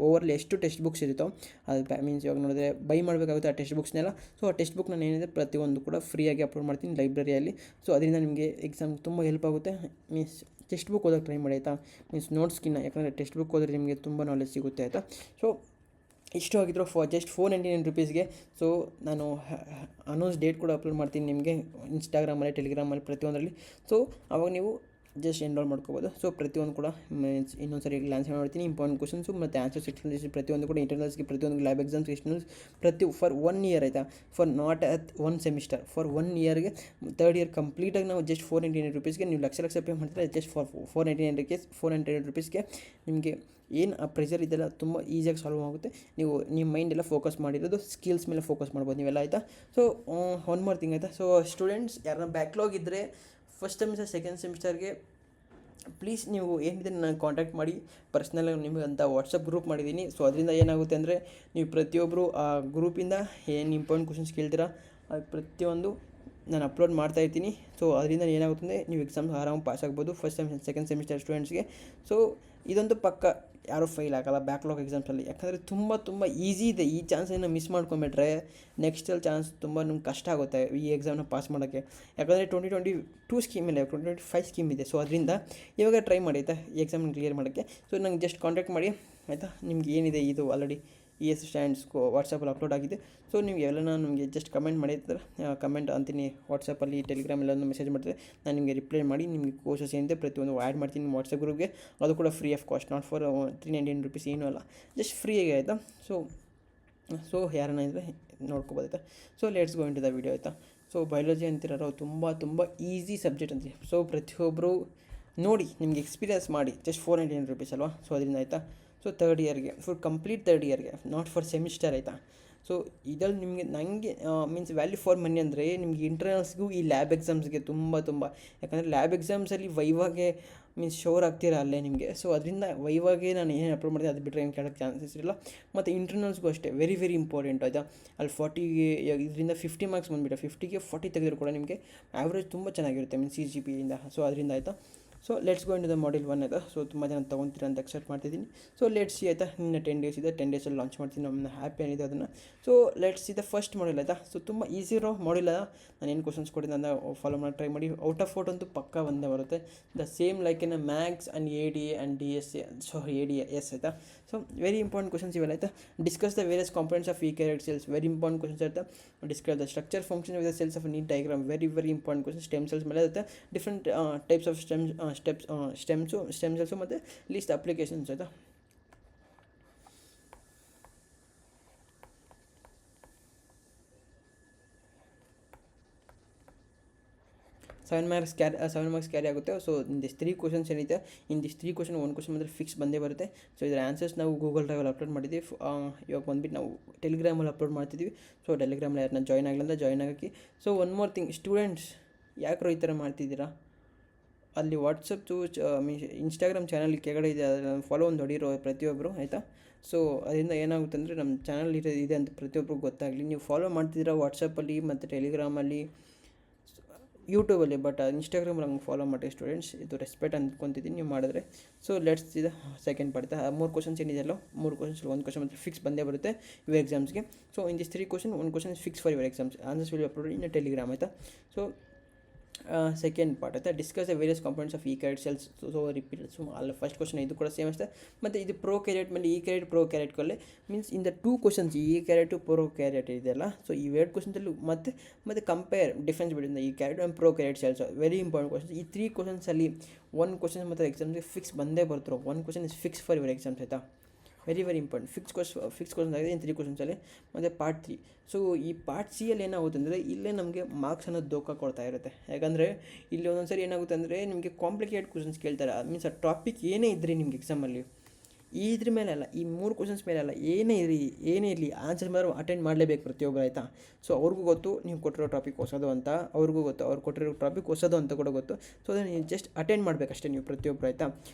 ಓವರ್ಲಿ ಎಷ್ಟು ಟೆಕ್ಸ್ಟ್ ಬುಕ್ಸ್ ಇರುತ್ತೋ ಅದು ಇವಾಗ ನೋಡಿದ್ರೆ ಬೈ ಮಾಡಬೇಕಾಗುತ್ತೆ ಆ ಟೆಕ್ಸ್ಟ್ ಬುಕ್ಸ್ನೆಲ್ಲ. ಸೊ ಆ ಟೆಕ್ಸ್ಟ್ ಬುಕ್ ನಾನು ಏನಿದೆ ಪ್ರತಿಯೊಂದು ಕೂಡ ಫ್ರೀಯಾಗಿ ಅಪ್ಲೋಡ್ ಮಾಡ್ತೀನಿ ಲೈಬ್ರರಿಯಲ್ಲಿ. ಸೊ ಅದರಿಂದ ನಿಮಗೆ ಎಕ್ಸಾಮ್ ತುಂಬ ಹೆಲ್ಪ್ ಆಗುತ್ತೆ. ಟೆಕ್ಸ್ಟ್ ಬುಕ್ ಓದೋಕ್ಕೆ ಟ್ರೈ ಮಾಡಿ, ಆಯಿತಾ. ನೋಟ್ಸ್ಗಿನ್ನ, ಯಾಕಂದರೆ ಟೆಕ್ಸ್ಟ್ ಬುಕ್ ಓದಿದ್ರೆ ನಿಮಗೆ ತುಂಬ ನಾಲೆಜ್ ಸಿಗುತ್ತೆ, ಆಯಿತಾ. ಸೊ ಇಷ್ಟು ಆಗಿದ್ರು ಜಸ್ಟ್ 499 ರುಪೀಸ್ಗೆ. ಸೊ ನಾನು ಅನೌನ್ಸ್ ಡೇಟ್ ಕೂಡ ಅಪ್ಲೋಡ್ ಮಾಡ್ತೀನಿ ನಿಮಗೆ ಇನ್ಸ್ಟಾಗ್ರಾಮಲ್ಲಿ, ಟೆಲಿಗ್ರಾಮಲ್ಲಿ ಪ್ರತಿಯೊಂದರಲ್ಲಿ. ಸೊ ಅವಾಗ ನೀವು ಜಸ್ಟ್ ಎನ್ರೋಲ್ ಮಾಡ್ಕೋಬೋದು. ಸೊ ಪ್ರತಿಯೊಂದು ಕೂಡ ಇನ್ನೊಂದು ಸರಿ ಆನ್ಸರ್ ಮಾಡ್ತೀನಿ. ಇಂಪಾರ್ಟೆಂಟ್ ಕ್ವಶನ್ಸು ಮತ್ತು ಆನ್ಸರ್ಸ್ ಎಕ್ಸ್ಪ್ಲನೇಷನ್ ಪ್ರತಿಯೊಂದು ಕೂಡ ಇಂಟರ್ನಲ್ಸ್ಗೆ ಪ್ರತಿಯೊಂದು lab exams externals for 1 year, ಆಯಿತಾ. For not at 1 semester, for 1 ಇಯರ್ಗೆ 3rd ಇಯರ್ ಕಂಪ್ಲೀಟಾಗಿ ನಾವು ಜಸ್ಟ್ 499 ರುಪೀಸ್ಗೆ ನೀವು ಲಕ್ಷ ಪೇ ಮಾಡ್ತಾರೆ. ಜಸ್ಟ್ ಫಾರ್ 499 ರುಪೀಸ್ಗೆ ನಿಮಗೆ ಏನು ಆ ಪ್ರೆಷರ್ ಇದೆಲ್ಲ ತುಂಬ ಈಸಿಯಾಗಿ ಸಾಲ್ವ್ ಆಗುತ್ತೆ. ನೀವು ನಿಮ್ಮ ಮೈಂಡ್ ಎಲ್ಲ ಫೋಕಸ್ ಮಾಡಿರೋದು ಸ್ಕಿಲ್ಸ್ ಮೇಲೆ ಫೋಕಸ್ ಮಾಡ್ಬೋದು ನೀವೆಲ್ಲ, ಆಯಿತಾ. ಸೊ ಒನ್ ಮೋರ್ ಥಿಂಗ್, ಆಯಿತಾ. ಸೊ ಸ್ಟೂಡೆಂಟ್ಸ್ ಯಾರನ್ನ ಬ್ಯಾಕ್ಲಾಗ್ ಇದ್ದರೆ ಫಸ್ಟ್ ಸೆಮಿಸ್ಟರ್ ಸೆಕೆಂಡ್ ಸೆಮಿಸ್ಟರ್ಗೆ ಪ್ಲೀಸ್ ನೀವು ಏನಿದೆ ನಾನು ಕಾಂಟ್ಯಾಕ್ಟ್ ಮಾಡಿ ಪರ್ಸ್ನಲಾಗಿ ನಿಮಗೆ ಅಂತ ವಾಟ್ಸಪ್ ಗ್ರೂಪ್ ಮಾಡಿದ್ದೀನಿ. ಸೊ ಅದರಿಂದ ಏನಾಗುತ್ತೆ ಅಂದರೆ ನೀವು ಪ್ರತಿಯೊಬ್ಬರು ಆ ಗ್ರೂಪಿಂದ ಏನು ಇಂಪಾರ್ಟೆಂಟ್ ಕ್ವಶನ್ಸ್ ಕೇಳ್ತೀರಾ ಅದು ಪ್ರತಿಯೊಂದು ನಾನು ಅಪ್ಲೋಡ್ ಮಾಡ್ತಾಯಿರ್ತೀನಿ. ಸೊ ಅದರಿಂದ ಏನಾಗುತ್ತೆ ಅಂದರೆ ನೀವು ಎಕ್ಸಾಮ್ಸ್ ಆರಾಮಾಗಿ ಪಾಸ್ ಆಗ್ಬೋದು ಫಸ್ಟ್ ಸೆಮಿಸ್ಟರ್ ಸೆಕೆಂಡ್ ಸೆಮಿಸ್ಟರ್ ಸ್ಟೂಡೆಂಟ್ಸ್ಗೆ. ಸೊ ಇದಂತೂ ಪಕ್ಕ ಯಾರೂ ಫೇಲ್ ಆಗೋಲ್ಲ ಬ್ಯಾಕ್ಲಾಗ್ ಎಕ್ಸಾಮ್ಸಲ್ಲಿ, ಯಾಕಂದರೆ ತುಂಬ ಈಸಿ ಇದೆ. ಈ ಚಾನ್ಸನ್ನು ಮಿಸ್ ಮಾಡ್ಕೊಂಬಿಟ್ರೆ ನೆಕ್ಸ್ಟಲ್ಲಿ ಚಾನ್ಸ್ ತುಂಬ ನಿಮ್ಗೆ ಕಷ್ಟ ಆಗುತ್ತೆ ಈ ಎಕ್ಸಾಮ್ನ ಪಾಸ್ ಮಾಡೋಕ್ಕೆ. ಯಾಕಂದರೆ 2022 ಸ್ಕೀಮ್ ಇಲ್ಲ, 2025 ಸ್ಕೀಮ್ ಇದೆ. ಸೊ ಅದರಿಂದ ಇವಾಗ ಟ್ರೈ ಮಾಡಿ, ಆಯಿತಾ, ಈ ಎಕ್ಸಾಮ್ನ ಕ್ಲಿಯರ್ ಮಾಡೋಕ್ಕೆ. ಸೊ ನಂಗೆ ಜಸ್ಟ್ ಕಾಂಟ್ಯಾಕ್ಟ್ ಮಾಡಿ, ಆಯಿತಾ. ನಿಮ್ಗೆ ಏನಿದೆ ಇದು ಆಲ್ರೆಡಿ ES ಸ್ಟ್ಯಾಂಡ್ಸ್ ವಾಟ್ಸಪ್ಪಲ್ಲಿ ಅಪ್ಲೋಡ್ ಆಗಿದೆ. ಸೊ ನೀವು ಎಲ್ಲನ ನಿಮಗೆ ಜಸ್ಟ್ ಕಮೆಂಟ್ ಮಾಡಿರ್ತಾರೆ, ಕಮೆಂಟ್ ಅಂತೀನಿ ವಾಟ್ಸಪ್ಪಲ್ಲಿ ಟೆಲಿಗ್ರಾಮ್ ಎಲ್ಲನೂ ಮೆಸೇಜ್ ಮಾಡ್ತಾರೆ, ನಾನು ನಿಮಗೆ ರಿಪ್ಲೈ ಮಾಡಿ ನಿಮಗೆ ಕೋರ್ಸಸ್ ಏನಿದೆ ಪ್ರತಿಯೊಂದು ಆ್ಯಡ್ ಮಾಡ್ತೀನಿ ನಿಮ್ಮ ವಾಟ್ಸಪ್ ಗ್ರೂಪ್ಗೆ. ಅದು ಕೂಡ free of cost, not for 399 rupees ಏನೂ ಅಲ್ಲ, ಜಸ್ಟ್ ಫ್ರೀಯಾಗಿ ಆಯಿತಾ. ಸೊ ಯಾರನ್ನ ಇದ್ದರೆ ನೋಡ್ಕೋಬೋದಾಯ್ತಾ. So let's go into the video ಆಯಿತಾ. ಸೊ ಬಯಾಲಜಿ ಅಂತಿರೋ ತುಂಬ ಈಸಿ ಸಬ್ಜೆಕ್ಟ್ ಅಂತೀವಿ. ಸೊ ಪ್ರತಿಯೊಬ್ಬರು ನೋಡಿ ನಿಮಗೆ ಎಕ್ಸ್ಪೀರಿಯನ್ಸ್ ಮಾಡಿ, ಜಸ್ಟ್ 499 rupees ಅಲ್ವಾ. ಸೊ ಅದರಿಂದ ಆಯಿತಾ. ಸೊ ಥರ್ಡ್ ಇಯರ್ಗೆ ಕಂಪ್ಲೀಟ್ ಥರ್ಡ್ ಇಯರ್ಗೆ, ನಾಟ್ ಫಾರ್ ಸೆಮಿಸ್ಟರ್ ಆಯಿತಾ. ಸೊ ಇದರಲ್ಲಿ ನಿಮಗೆ ನನಗೆ ಮೀನ್ಸ್ ವ್ಯಾಲ್ಯೂ ಫಾರ್ ಮನಿ ಅಂದರೆ ನಿಮಗೆ ಇಂಟರ್ನಲ್ಸ್ಗೂ ಈ ಲ್ಯಾಬ್ ಎಕ್ಸಾಮ್ಸ್ಗೆ ತುಂಬ ಯಾಕಂದರೆ ಲ್ಯಾಬ್ ಎಕ್ಸಾಮ್ಸಲ್ಲಿ ವೈವಾಗೆ ಮೀನ್ಸ್ ಶೋರ್ ಆಗ್ತೀರ ಅಲ್ಲೇ ನಿಮಗೆ. ಸೊ ಅದರಿಂದ ವೈವಾಗೆ ನಾನು ಏನು ಅಪ್ಲೋಡ್ ಮಾಡಿದೆ ಅದು ಬಿಟ್ಟರೆ ಏನು ಕೇಳೋಕ್ಕೆ ಚಾನ್ಸಸ್ ಇರಲ್ಲ. ಮತ್ತು ಇಂಟರ್ನಲ್ಸ್ಗೂ ಅಷ್ಟೇ ವೆರಿ ಇಂಪಾರ್ಟೆಂಟ್ ಆಯಿತಾ. ಅಲ್ಲಿ 40ಗೆ ಇದರಿಂದ 50 ಮಾರ್ಕ್ಸ್ ಬಂದುಬಿಟ್ಟು 50ಗೆ 40 ತೆಗೆದರೂ ಕೂಡ ನಿಮಗೆ ಆ್ಯಾವ್ರೇಜ್ ತುಂಬ ಚೆನ್ನಾಗಿರುತ್ತೆ ಮೀನ್ಸ್ CGPA. ಸೊ ಅದರಿಂದ ಆಯಿತಾ. So let's go into the module 1 ಆಯಿತಾ. ಸೊ ತುಂಬ ಜನ ತೊಗೊತೀರ ಅಂತ ಎಕ್ಸೆಪ್ಟ್ ಮಾಡ್ತಿದ್ದೀನಿ. ಸೊ ಲೆಟ್ಸ್ ಸಿ ಆಯಿತಾ. ಇನ್ನು 10 days ಇದೆ, 10 days ಲಾಂಚ್ ಮಾಡ್ತೀನಿ, ನಮ್ಮ ಹ್ಯಾಪಿ ಏನಿದೆ ಅದನ್ನು. So let's see the first module ಆಯಿತಾ. ಸೊ ತುಂಬ ಈಸಿ ಇರೋ ಮಾಡ್ಯೂಲ್ ಅದ. ನಾನು ಏನು ಕ್ವಶನ್ಸ್ ಕೊಟ್ಟಿದ್ದೆ ಅಂತ ಫಾಲೋ ಮಾಡಿ ಟ್ರೈ ಮಾಡಿ. ಔಟ್ ಆಫ್ ಔಟ್ ಅಂತೂ ಪಕ್ಕ ಒಂದೇ ಬರುತ್ತೆ. The same like in maths and ADA and DSA ADS ಆಯಿತಾ. ಸೊ ವೆರಿ ಇಂಪಾರ್ಟೆಂಟ್ ಕ್ವಶನ್ಸ್ ಇವೆಲ್ಲ ಆಯಿತಾ. Discuss the various components of eukaryote cells, very important questions ಆಯಿತಾ. Describe the structure function with the cells of neat diagram, very important question. Stem cells ಮೇಲೆ ಇರುತ್ತೆ, different types of stem cells ಮತ್ತು ಲೀಸ್ಟ್ ಅಪ್ಲಿಕೇಶನ್ಸ್ ಆಯಿತಾ. ಸೆವೆನ್ ಮಾರ್ಕ್ಸ್ ಕ್ಯಾರಿ ಆಗುತ್ತೆ. ಸೊ ಇನ್ ದಿಸ್ 3 questions ಏನಿದೆ, ಇನ್ ದಿಸ್ 3 question 1 question ಮಾತ್ರ ಫಿಕ್ಸ್ ಬಂದೇ ಬರುತ್ತೆ. ಸೊ ಇದರ ಆನ್ಸರ್ಸ್ ನಾವು ಗೂಗಲ್ ಡ್ರೈವಲ್ಲಿ ಅಪ್ಲೋಡ್ ಮಾಡಿದ್ದೀವಿ. ಇವಾಗ ಬಂದುಬಿಟ್ಟು ನಾವು ಟೆಲಿಗ್ರಾಮಲ್ಲಿ ಅಪ್ಲೋಡ್ ಮಾಡ್ತಿದ್ದೀವಿ. ಸೊ ಟೆಲಿಗ್ರಾಮಲ್ಲಿ ಯಾರನ್ನ ಜಾಯ್ನ್ ಆಗಲಿಲ್ಲ ಜಾಯ್ನ್ ಆಗೋಕ್ಕೆ. So one more thing students, ಯಾಕ್ರೋ ಈ ಥರ ಮಾಡ್ತಿದ್ದೀರಾ, ಅಲ್ಲಿ ವಾಟ್ಸಪ್ದು ಮೀನ್ಸ್ ಇನ್ಸ್ಟಾಗ್ರಾಮ್ ಚಾನಲ್ ಕೆಳಗಡೆ ಇದೆ, ಅದನ್ನು ಫಾಲೋ ಒಂದು ಹೊಡಿರೋ ಪ್ರತಿಯೊಬ್ಬರು ಆಯಿತಾ. ಸೊ ಅದರಿಂದ ಏನಾಗುತ್ತೆ ಅಂದರೆ ನಮ್ಮ ಚಾನಲ್ ಇದೆ ಅಂತ ಪ್ರತಿಯೊಬ್ಬರಿಗೂ ಗೊತ್ತಾಗಲಿ. ನೀವು ಫಾಲೋ ಮಾಡ್ತಿದ್ದೀರಾ ವಾಟ್ಸಪ್ಪಲ್ಲಿ ಮತ್ತು ಟೆಲಿಗ್ರಾಮಲ್ಲಿ, ಯೂಟ್ಯೂಬಲ್ಲಿ, ಬಟ್ ಇನ್ಸ್ಟಾಗ್ರಾಮಲ್ಲಿ ಹಂಗೆ ಫಾಲೋ ಮಾಡಿ ಸ್ಟೂಡೆಂಟ್ಸ್. ಇದು ರೆಸ್ಪೆಕ್ಟ್ ಅಂದ್ಕೊತಿದ್ದೀನಿ ನೀವು ಮಾಡಿದ್ರೆ. ಸೊ ಲೆಟ್ಸ್ ಇದೆ ಸೆಕೆಂಡ್ ಪಾರ್ಟ್. 3 questions ಏನಿದೆಯಲ್ಲ, 3 questions 1 question ಮಾತ್ರ ಫಿಕ್ಸ್ ಬಂದೇ ಬರುತ್ತೆ ಇವು ಎಕ್ಸಾಮ್ಸ್ಗೆ. So in this 3 question 1 question fix for your exams. Answers will upload in Telegram ಆಯಿತಾ. ಸೊ ಸೆಕೆಂಡ್ ಪಾರ್ಟ್ ಆಯಿತಾ. Discuss the various components of eukaryote cells. So repeat. So ಅಲ್ಲಿ ಫಸ್ಟ್ ಕ್ವಶನ್ ಇದು ಕೂಡ ಸೇಮ್ ಅಷ್ಟೇ. ಮತ್ತು ಇದು ಪ್ರೊಕ್ಯಾರಿಯೋಟ್ ಮೇಲೆ ಯುಕ್ಯಾರಿಯೋಟ್ ಪ್ರೊಕ್ಯಾರಿಯೋಟ್ಗಳಲ್ಲಿ means in the 2 questions eukaryote prokaryote ಇದೆಯಲ್ಲ. ಸೊ ಈ 2 questions ಮತ್ತೆ compare difference between the eukaryote and prokaryote cells, very important questions. ಈ 3 questions 1 question ಮತ್ತು ಎಕ್ಸಾಮ್ಸ್ಗೆ ಫಿಕ್ಸ್ ಬಂದೇ ಬರ್ತಿರೋ. 1 question is fix for your exams ಆಯಿತಾ. Very important. ಫಿಕ್ಸ್ ಕ್ವಶನ್ಸ್ ಆಗಿದೆ ಇನ್ 3 questions. ಮತ್ತು ಪಾರ್ಟ್ 3. ಸೊ ಈ ಪಾರ್ಟ್ ಸಿಯಲ್ಲಿ ಏನಾಗುತ್ತೆ ಅಂದರೆ ಇಲ್ಲೇ ನಮಗೆ ಮಾರ್ಕ್ಸ್ ಅನ್ನೋದು ದೋಖ ಕೊಡ್ತಾ ಇರುತ್ತೆ. ಯಾಕಂದರೆ ಇಲ್ಲಿ ಒಂದೊಂದು ಸರಿ ಏನಾಗುತ್ತೆ ಅಂದರೆ ನಿಮಗೆ ಕಾಂಪ್ಲಿಕೇಟೆಡ್ ಕ್ವಶನ್ಸ್ ಕೇಳ್ತಾರೆ. ಮೀನ್ಸ್ ಆ ಟಾಪಿಕ್ ಏನೇ ಇದ್ರಿ ನಿಮ್ಗೆ ಎಕ್ಸಾಮಲ್ಲಿ ಇದ್ರ ಮೇಲೆ ಅಲ್ಲ, ಈ 3 questions ಮೇಲೆ ಅಲ್ಲ, ಏನೇ ಇರಲಿ ಆನ್ಸರ್ ಮಾತ್ರ ಅಟೆಂಡ್ ಮಾಡಲೇಬೇಕು ಪ್ರತಿಯೊಬ್ಬರು ಆಯಿತಾ. ಸೊ ಅವ್ರಿಗೂ ಗೊತ್ತು ನೀವು ಕೊಟ್ಟಿರೋ ಟಾಪಿಕ್ ಹೊಸದು ಅಂತ, ಅವ್ರಿಗೂ ಗೊತ್ತು ಅವ್ರು ಕೊಟ್ಟಿರೋ ಟಾಪಿಕ್ ಹೊಸದು ಅಂತ ಕೂಡ ಗೊತ್ತು. ಸೊ ಅದನ್ನು ನೀವು ಜಸ್ಟ್ ಅಟೆಂಡ್ ಮಾಡಬೇಕಷ್ಟೇ ನೀವು ಪ್ರತಿಯೊಬ್ಬರು ಆಯಿತಾ.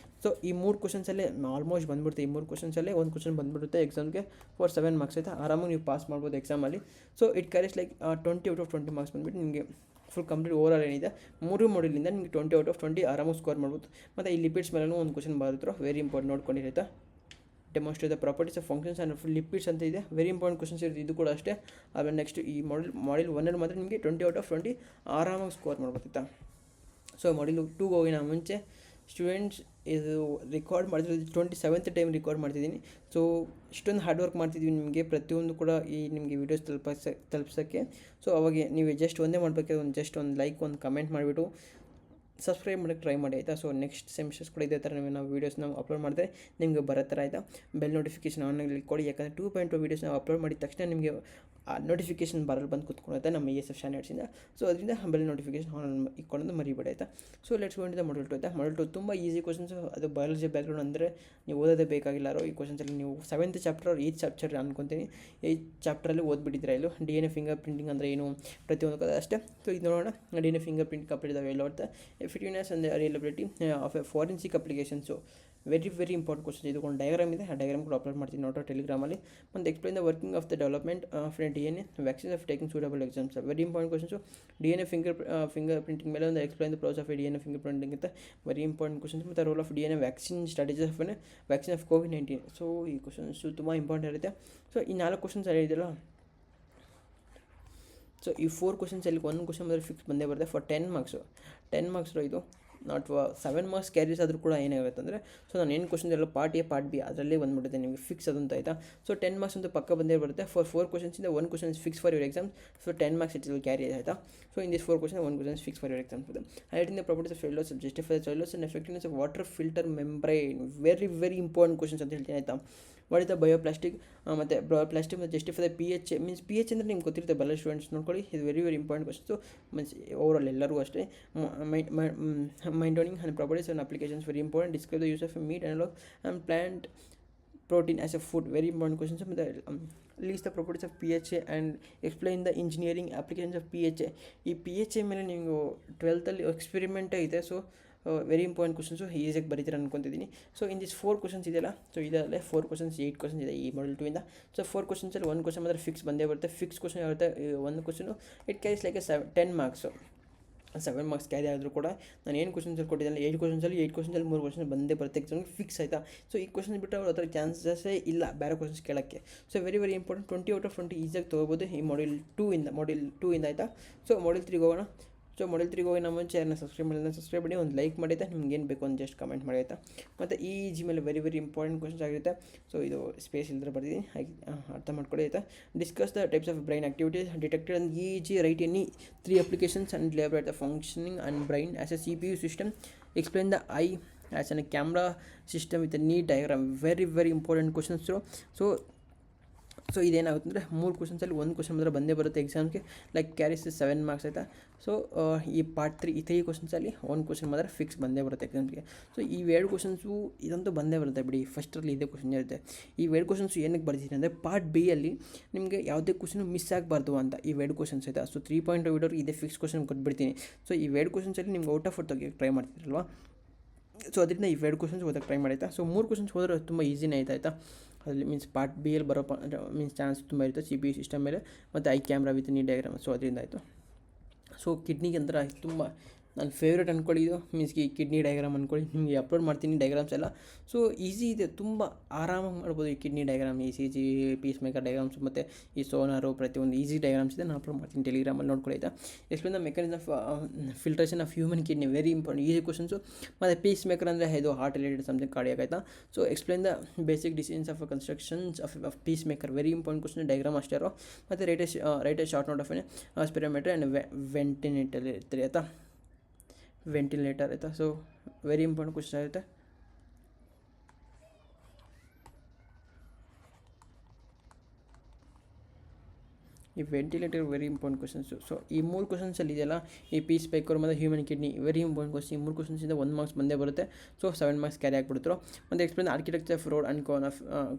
ಸೊ ಈ 3 questions ಆಲ್ಮೋಸ್ಟ್ ಬಂದುಬಿಡುತ್ತೆ. ಈ 3 questions 1 question ಬಂದುಬಿಡುತ್ತೆ ಎಕ್ಸಾಮ್ಗೆ ಫಾರ್ 7 marks ಆಯಿತಾ. ಆರಾಮಾಗಿ ನೀವು ಪಾಸ್ ಮಾಡ್ಬೋದು ಎಕ್ಸಾಮಲ್ಲಿ. So it carries like 20 out of 20 marks ಬಂದುಬಿಟ್ಟು ನಿಮಗೆ ಫುಲ್ ಕಂಪ್ಲೀಟ್ ಓವರ್ ಆಲ್ ಏನಿದೆ 3 ಮಾಡ್ಯೂಲಿಂದ ನಿಮಗೆ 20 out of 20 ಆರಾಮಾಗಿ ಸ್ಕೋರ್ ಮಾಡ್ಬೋದು. ಮತ್ತು ಈ ಲಿಪಿಡ್ಸ್ ಮೇಲೂ ಒಂದು ಕ್ವಶನ್ ಬರುತ್ತೋ, ವೆರಿ ಇಂಪಾರ್ಟೆಂಟ್ ನೋಡ್ಕೊಂಡಿರೈತಾ. Demonstrate the properties of functions and lipids ಅಂತ ಇದೆ, ವೆರಿ ಇಂಪಾರ್ಟೆಂಟ್ ಕ್ವಶನ್ಸ್ ಇರುತ್ತೆ ಇದು ಕೂಡ ಅಷ್ಟೇ. ಆಮೇಲೆ ನೆಕ್ಸ್ಟ್ ಈ ಮಾಡ್ಯೂಲ್ 1 ಮಾತ್ರ ನಿಮಗೆ 20 out of 20 ಆರಾಮಾಗಿ ಸ್ಕೋರ್ ಮಾಡ್ಬೋದಿತ್ತಾ. ಸೊ ಮಾಡ್ಯೂಲ್ 2 ಹೋಗಿನ ಮುಂಚೆ ಸ್ಟೂಡೆಂಟ್ಸ್ ಇದು ರೆಕಾರ್ಡ್ ಮಾಡ್ತಿರೋದು 27th ಟೈಮ್ ರೆಕಾರ್ಡ್ ಮಾಡ್ತಿದ್ದೀನಿ. ಸೊ ಇಷ್ಟೊಂದು ಹಾರ್ಡ್ ವರ್ಕ್ ಮಾಡ್ತಿದ್ದೀವಿ ನಿಮಗೆ ಪ್ರತಿಯೊಂದು ಕೂಡ ಈ ನಿಮಗೆ ವೀಡಿಯೋಸ್ ತಲುಪಿಸೋಕ್ಕೆ. ಸೊ ಅವಾಗ ನೀವು ಜಸ್ಟ್ ಒಂದೇ ಮಾಡಬೇಕಾದ್ರೆ ಜಸ್ಟ್ ಒಂದು ಲೈಕ್ ಒಂದು ಕಮೆಂಟ್ ಮಾಡಿಬಿಟ್ಟು ಸಬ್ಸ್ಕ್ರೈಬ್ ಮಾಡೋಕ್ಕೆ ಟ್ರೈ ಮಾಡಿ ಆಯಿತಾ. ಸೊ ನೆಕ್ಸ್ಟ್ ಸೆಮಿಸ್ಟರ್ಸ್ ಕೂಡ ಇದೇ ಥರ ನಾವು ವೀಡಿಯೋಸ್ ನಾವು ಅಪ್ಲೋಡ್ ಮಾಡಿದ್ರೆ ನಿಮಗೆ ಬರೋ ಥರ ಆಯಿತಾ. ಬೆಲ್ ನೋಟಿಫಿಕೇಶನ್ ಆನ್ಲೈನಲ್ಲಿ ಕೊಡಿ, ಯಾಕಂದರೆ 2.2 ವೀಡಿಯೋಸ್ ನಾವು ಅಪ್ಲೋಡ್ ಮಾಡಿದ ತಕ್ಷಣ ನಿಮಗೆ ನೋಟಿಫಿಕೇಶನ್ ಬಂದು ಕೂತ್ಕೊಳ್ಳುತ್ತೆ ನಮ್ಮ ESF ಸ್ಟ್ಯಾಂಡರ್ಡ್ಸಿಂದ. ಸೊ ಅದರಿಂದ ಬೆಲ್ ನೋಟಿಫಿಕೇಶನ್ ಆನ್ ಇಟ್ಕೊಳ್ಳೋದು ಮರಿಬೇಡಿ ಆಯಿತಾ. So let's go into the module 2 ಆಯಿತಾ. ಮಾಡ್ಯೂಲ್ 2 ತುಂಬ ಈಸಿ ಕ್ವಶನ್ಸ್. ಅದು ಬಯಾಲಜಿ ಬ್ಯಾಕ್ಗ್ರೌಂಡ್ ಅಂದರೆ ನೀವು ಓದೋದೇ ಬೇಕಾಗಿಲ್ಲ. ಈ ಕ್ವಶನ್ಸಲ್ಲಿ ನೀವು 7th ಚಾಪ್ಟರ್ 8th ಚಾಪ್ಟರ್ ಅನ್ಕೊತೀನಿ 8th ಚಾಪ್ಟ್ರಲ್ಲಿ ಓದ್ಬಿಟ್ಟಿದ್ರೆ ಇಲ್ಲೂ DNA ಫಿಂಗರ್ ಪ್ರಿಂಟಿಂಗ್ ಅಂದರೆ ಏನು ಪ್ರತಿಯೊಂದು ಅಷ್ಟೇ. ಸೊ ಇದು ನೋಡೋಣ. DNA finger print complete well out the effectiveness and reliability of a forensic applications, very important question. ಇದಕ್ಕೊಂದು ಡಯಾಗ್ರಾಮ್ ಇದೆ, ಆ ಡಯಾಗ್ರಾಮ್ ಕೂಡ ಅಪ್ಲೋಡ್ ಮಾಡ್ತೀನಿ ನೋಡೋ ಟೆಲಿಗ್ರಾಮಲ್ಲಿ. ಮತ್ತು explain the working of the development of DNA vaccines of taking suitable exams, very important questions. DNA finger printing ಮೇಲೆ ಒಂದು explain the process of DNA finger printing ಅಂತ ವೆರಿ ಇಂಪಾರ್ಟೆಂಟ್ ಕ್ವಶನ್ಸ್. ಮತ್ತು role of DNA vaccine strategies of vaccine of COVID-19. So ಈ ಕ್ವಶನ್ಸು ತುಂಬ ಇಂಪಾರ್ಟೆಂಟ್ ಇರುತ್ತೆ. ಸೊ ಈ 4 ಕ್ವಶನ್ಸ್ ಇದೆಯಲ್ಲ. ಸೊ ಈ 4 questions 1 question ಫಿಕ್ಸ್ ಬಂದೇ ಬರುತ್ತೆ ಫಾರ್ 10 marks. 10 marks ಇದು ನಾಟ್ 7 ಮಾರ್ಕ್ಸ್ ಕ್ಯಾರೀಸ್ ಆದರೂ ಕೂಡ ಏನಾಗುತ್ತೆ ಅಂದರೆ, ಸೊ ನಾನು ಏನು ಕ್ವಶನ್ಸ್ ಎಲ್ಲ ಪಾರ್ಟ್ ಎ ಪಾರ್ಟ್ ಬಿ ಅದರಲ್ಲೇ ಬಂದುಬಿಡುತ್ತೆ ನಿಮಗೆ ಫಿಕ್ಸ್ ಅದಂತ ಆಯಿತಾ. ಸೊ 10 ಮಾರ್ಕ್ಸ್ ಅಂತೂ ಪಕ್ಕ ಬಂದೇ ಬರುತ್ತೆ. ಫಾರ್ 4 ಕ್ವಶನ್ಸಿಂದ 1 question is fix for your exam. So 10 marks it will carry ಆಯಿತಾ. So in this 4 question 1 question is fix for your exam. Highlighting the properties of cellulose, justify the cellulose and effectiveness of water filter membrane. Very very important questions ಅಂತ ಹೇಳ್ತೀನಿ ಆಯಿತಾ. ವಾಟ್ ಇಸ್ ದ ಬಯೋಪ್ಲಾಸ್ಟಿಕ್ ಮತ್ತು ಬಯೋಪ್ಲಾಸ್ಟಿಕ್ ಮತ್ತು justify the P H means P H ಅಂದರೆ ನಿಮ್ಗೆ ಗೊತ್ತಿರುತ್ತೆ ಬಲ್ಲ ಸ್ಟೂಡೆಂಟ್ಸ್ ನೋಡ್ಕೊಳ್ಳಿ. ಇದು very very important questions means overall ಎಲ್ಲರಿಗೂ ಅಷ್ಟೇ. Maintaining and properties and applications very important. Describe the use of meat analog and plant protein as a food, very important questions. List the properties of PHA and explain the engineering applications of PHA. ಈ PHA ಮೇಲೆ ನೀವು 12th ಅಲ್ಲಿ ಎಕ್ಸ್ಪೆರಿಮೆಂಟೇ ಇದೆ. ಸೊ ವೆರಿ ಇಂಪಾರ್ಟೆಂಟ್ ಕ್ವಶನ್ಸು ಈಸಿಯಾಗಿ ಬರೀತೀರ ಅನ್ಕೊತಿದ್ದೀನಿ. ಸೊ ಇನ್ ದಿಸ್ 4 ಕ್ವಶನ್ಸ್ ಇದೆಯಲ್ಲ, ಸೊ ಇದರಲ್ಲೇ 4 ಕ್ವಶನ್ಸ್ 8 ಕ್ವಶನ್ಸ್ ಇದೆ ಈ ಮಾಡಲ್ 2 ಇಂದ. ಸೊ 4 ಕ್ವಶನ್ಸಲ್ಲಿ 1 ಕ್ವಶನ್ ಮಾತ್ರ ಫಿಕ್ಸ್ ಬಂದೇ ಬರುತ್ತೆ. ಫಿಕ್ಸ್ ಕ್ವಶನ್ ಇರುತ್ತೆ. 1 question it carries like 10 marks. 7 marks carry ಆದರೂ ಕೂಡ ನಾನು ಏನು ಕ್ವಶನ್ಸಲ್ಲಿ ಕೊಟ್ಟಿದ್ದಲ್ಲ 8 ಕ್ವಶನ್ಸಲ್ಲಿ 3 ಕ್ವಶನ್ ಬಂದೇ ಬರುತ್ತೆ ಎಕ್ಸಾಮ್ಗೆ ಫಿಕ್ಸ್ ಆಯಿತಾ. ಸೊ ಈ ಕ್ವಶನ್ಸ್ ಬಿಟ್ಟು ಅವ್ರ ಹತ್ರ ಚಾನ್ಸಸ್ಸೇ ಇಲ್ಲ ಬೇರೆ ಕ್ವಶನ್ಸ್ ಕೇಳೋಕ್ಕೆ. So very very important. 20 out of 20 ಈಸಿಯಾಗಿ ತೊಗೋಬೋದು ಈ ಮಾಡ್ಯೂಲ್ 2 ಇಂದ ಆಯಿತಾ. ಸೊ ಮಾಡ್ಯೂಲ್ 3 ಹೋಗೋಣ. ಸೊ ಮಾಡ್ಯೂಲ್ 3 ಹೋಗಿ ನಮ್ಮ ಚಾನಲ್ನ ಸಬ್ಸ್ಕ್ರೈಬ್ ಮಾಡಿಲ್ಲ ಸಬ್ಸ್ಕ್ರೈಬ್ ಮಾಡಿ, ಒಂದು ಲೈಕ್ ಮಾಡಿದ್ದೆ. ನಿಮ್ಗೆ ಏನು ಬೇಕು ಅಂತ ಜಸ್ಟ್ ಕಮೆಂಟ್ ಮಾಡಿ ಆಯಿತಾ. ಮತ್ತು ಈ ಜಿ ಮೇಲೆ ವೆರಿ ವೆರಿ ಇಂಪಾರ್ಟೆಂಟ್ ಕ್ವಶನ್ಸ್ ಆಗಿರುತ್ತೆ. ಸೊ ಇದು ಸ್ಪೇಸ್ ಇಲ್ಲದ್ರೆ ಬರ್ತಿದ್ದೀನಿ, ಹಾಗೆ ಅರ್ಥ ಮಾಡ್ಕೊಳ್ಳಿ ಆಯಿತಾ. Discuss the types of brain activities detected and E G right any 3 applications and elaborate the functioning and brain as a CPU system. Explain the eye as a camera system with a neat diagram. Very very important questions. So ಇದೇನಾಗುತ್ತೆ ಅಂದರೆ 3 ಕ್ವಶನ್ಸಲ್ಲಿ 1 ಕ್ವಶನ್ ಮಾತ್ರ ಬಂದೇ ಬರುತ್ತೆ ಎಕ್ಸಾಮ್ಗೆ, ಲೈಕ್ ಕ್ಯಾರೀಸ್ 7 ಮಾರ್ಕ್ಸ್ ಆಯಿತಾ. ಸೊ ಈ ಪಾರ್ಟ್ 3 ಕ್ವಶನ್ಸಲ್ಲಿ 1 ಕ್ವಶನ್ ಮಾತ್ರ ಫಿಕ್ಸ್ ಬಂದೇ ಬರುತ್ತೆ ಎಕ್ಸಾಮ್ಗೆ. ಸೊ ಈ 2 ಕ್ವಶನ್ಸು ಇದಂತೂ ಬಂದೇ ಬರುತ್ತೆ ಬಿಡಿ, ಫಸ್ಟಲ್ಲಿ ಇದೇ ಕ್ವಶನ್ ಇರುತ್ತೆ. ಈ 2 ಕ್ವಶನ್ಸು ಏನಕ್ಕೆ ಬರ್ತೀನಿ ಅಂದರೆ ಪಾರ್ಟ್ ಬಿ ಅಲ್ಲಿ ನಿಮಗೆ ಯಾವುದೇ ಕ್ವಶನು ಮಿಸ್ ಆಗಬಾರ್ದು ಅಂತ ಈ 2 ಕ್ವಶನ್ಸ್ ಆಯಿತಾ. ಸೊ 3.5 ವಿಡಿಯೋರು ಇದೇ ಫಿಕ್ಸ್ ಕ್ವಶನ್ ಕೊಟ್ಬಿಡ್ತೀನಿ. ಸೊ ಈ 2 ಕ್ವಶನ್ಸಲ್ಲಿ ನಿಮ್ಗೆ ಔಟ್ ಆಫ್ ತೆಗಿಯೋಕ್ಕೆ ಟ್ರೈ ಮಾಡ್ತಿರಲ್ವಾ. ಸೊ ಅದರಿಂದ ಈ 2 ಕ್ವಶನ್ಸ್ ಓದೋಕ್ಕೆ ಟ್ರೈ ಮಾಡಿ ಆಯಿತಾ. ಸೊ 3 ಕ್ವಶನ್ಸ್ ಹೋದರೆ ತುಂಬ ಈಸಿನೇ ಆಯಿತಾ. ಅದರಲ್ಲಿ ಮೀನ್ಸ್ ಪಾರ್ಟ್ ಬಿ ಅಲ್ಲಿ ಬರೋ ಮೀನ್ಸ್ ಚಾನ್ಸ್ ತುಂಬ ಇರುತ್ತೆ CPU ಸಿಸ್ಟಮ್ ಮೇಲೆ, ಮತ್ತು ಐ ಕ್ಯಾಮ್ರಾ ವಿತ್ ನೀ ಡಯಾಗ್ರಾಮ್. ಸೊ ಅದರಿಂದ ಆಯಿತು. ಸೊ ಕಿಡ್ನಿಗೆ ಅಂದ್ರೆ ತುಂಬ ನನ್ನ ಫೇವ್ರೇಟ್ ಅಂದ್ಕೊಳ್ಳಿ. ಇದು ಮೀನ್ಸ್ ಈ ಕಿಡ್ನಿ ಡಯಾಗ್ರಾಮ್ ಅಂದ್ಕೊಳ್ಳಿ. ನಿಮಗೆ ಅಪ್ಲೋಡ್ ಮಾಡ್ತೀನಿ ಡಯಾಗ್ರಾಮ್ಸ್ ಎಲ್ಲ. ಸೊ ಈಸಿ ಇದೆ, ತುಂಬ ಆರಾಮಾಗಿ ಮಾಡ್ಬೋದು ಈ ಕಿಡ್ನಿ ಡಯಾಗ್ರಾಮ್, ಈ CG ಪೀಸ್ ಮೇಕರ್ ಡಯಾಗ್ರಾಮ್ಸ್ ಮತ್ತು ಈ ಸೋನಾರು ಪ್ರತಿಯೊಂದು ಈಸಿ ಡಯಾಗ್ರಾಮ್ಸ್ ಇದೆ. ನಾನು ಅಪ್ಲೋಡ್ ಮಾಡ್ತೀನಿ ಟೆಲಿಗ್ರಾಮಲ್ಲಿ ನೋಡ್ಕೊಳ್ಳಿ ಆಯಿತಾ. Explain the mechanism of filtration of human kidney, very important easy questions. ಮತ್ತು ಪೀಸ್ ಮೇಕರ್ ಅಂದರೆ ಇದು ಹಾರ್ಟ್ ರಿಲೇಟೆಡ್ ಸಮಥಿಂಗ್ ಕಾರ್ಡಿಯಾಕ್ ಆಯಿತಾ. So explain the basic decisions of constructions of pacemaker, very important question. Diagram ಅಷ್ಟೇ ಇರೋ. ಮತ್ತು write a short note of spirometer and ventilator ಇರ್ತೀರಿ ಆಯಿತಾ. ವೆಂಟಿಲೇಟರ್ ಆಯಿತಾ. ಸೊ ವೆರಿ ಇಂಪಾರ್ಟೆಂಟ್ ಕ್ವಶನ್ ಆಗುತ್ತೆ. ಈ ventilator very important questions. So ಈ 3 ಕ್ವಶನ್ಸಲ್ಲಿ ಇದೆಯಲ್ಲ, ಈ ಪೀಸ್ ಮೇಕರ್ ಮತ್ತು human kidney very important question. ಈ 3 ಕ್ವಶನ್ಸಿಂದ 1 ಮಾರ್ಕ್ಸ್ ಬಂದೇ ಬರುತ್ತೆ. ಸೊ 7 ಮಾರ್ಕ್ಸ್ ಕ್ಯಾರಿ ಆಗಿಬಿಡ್ತಾರೆ. ಮತ್ತು explain architecture of rod and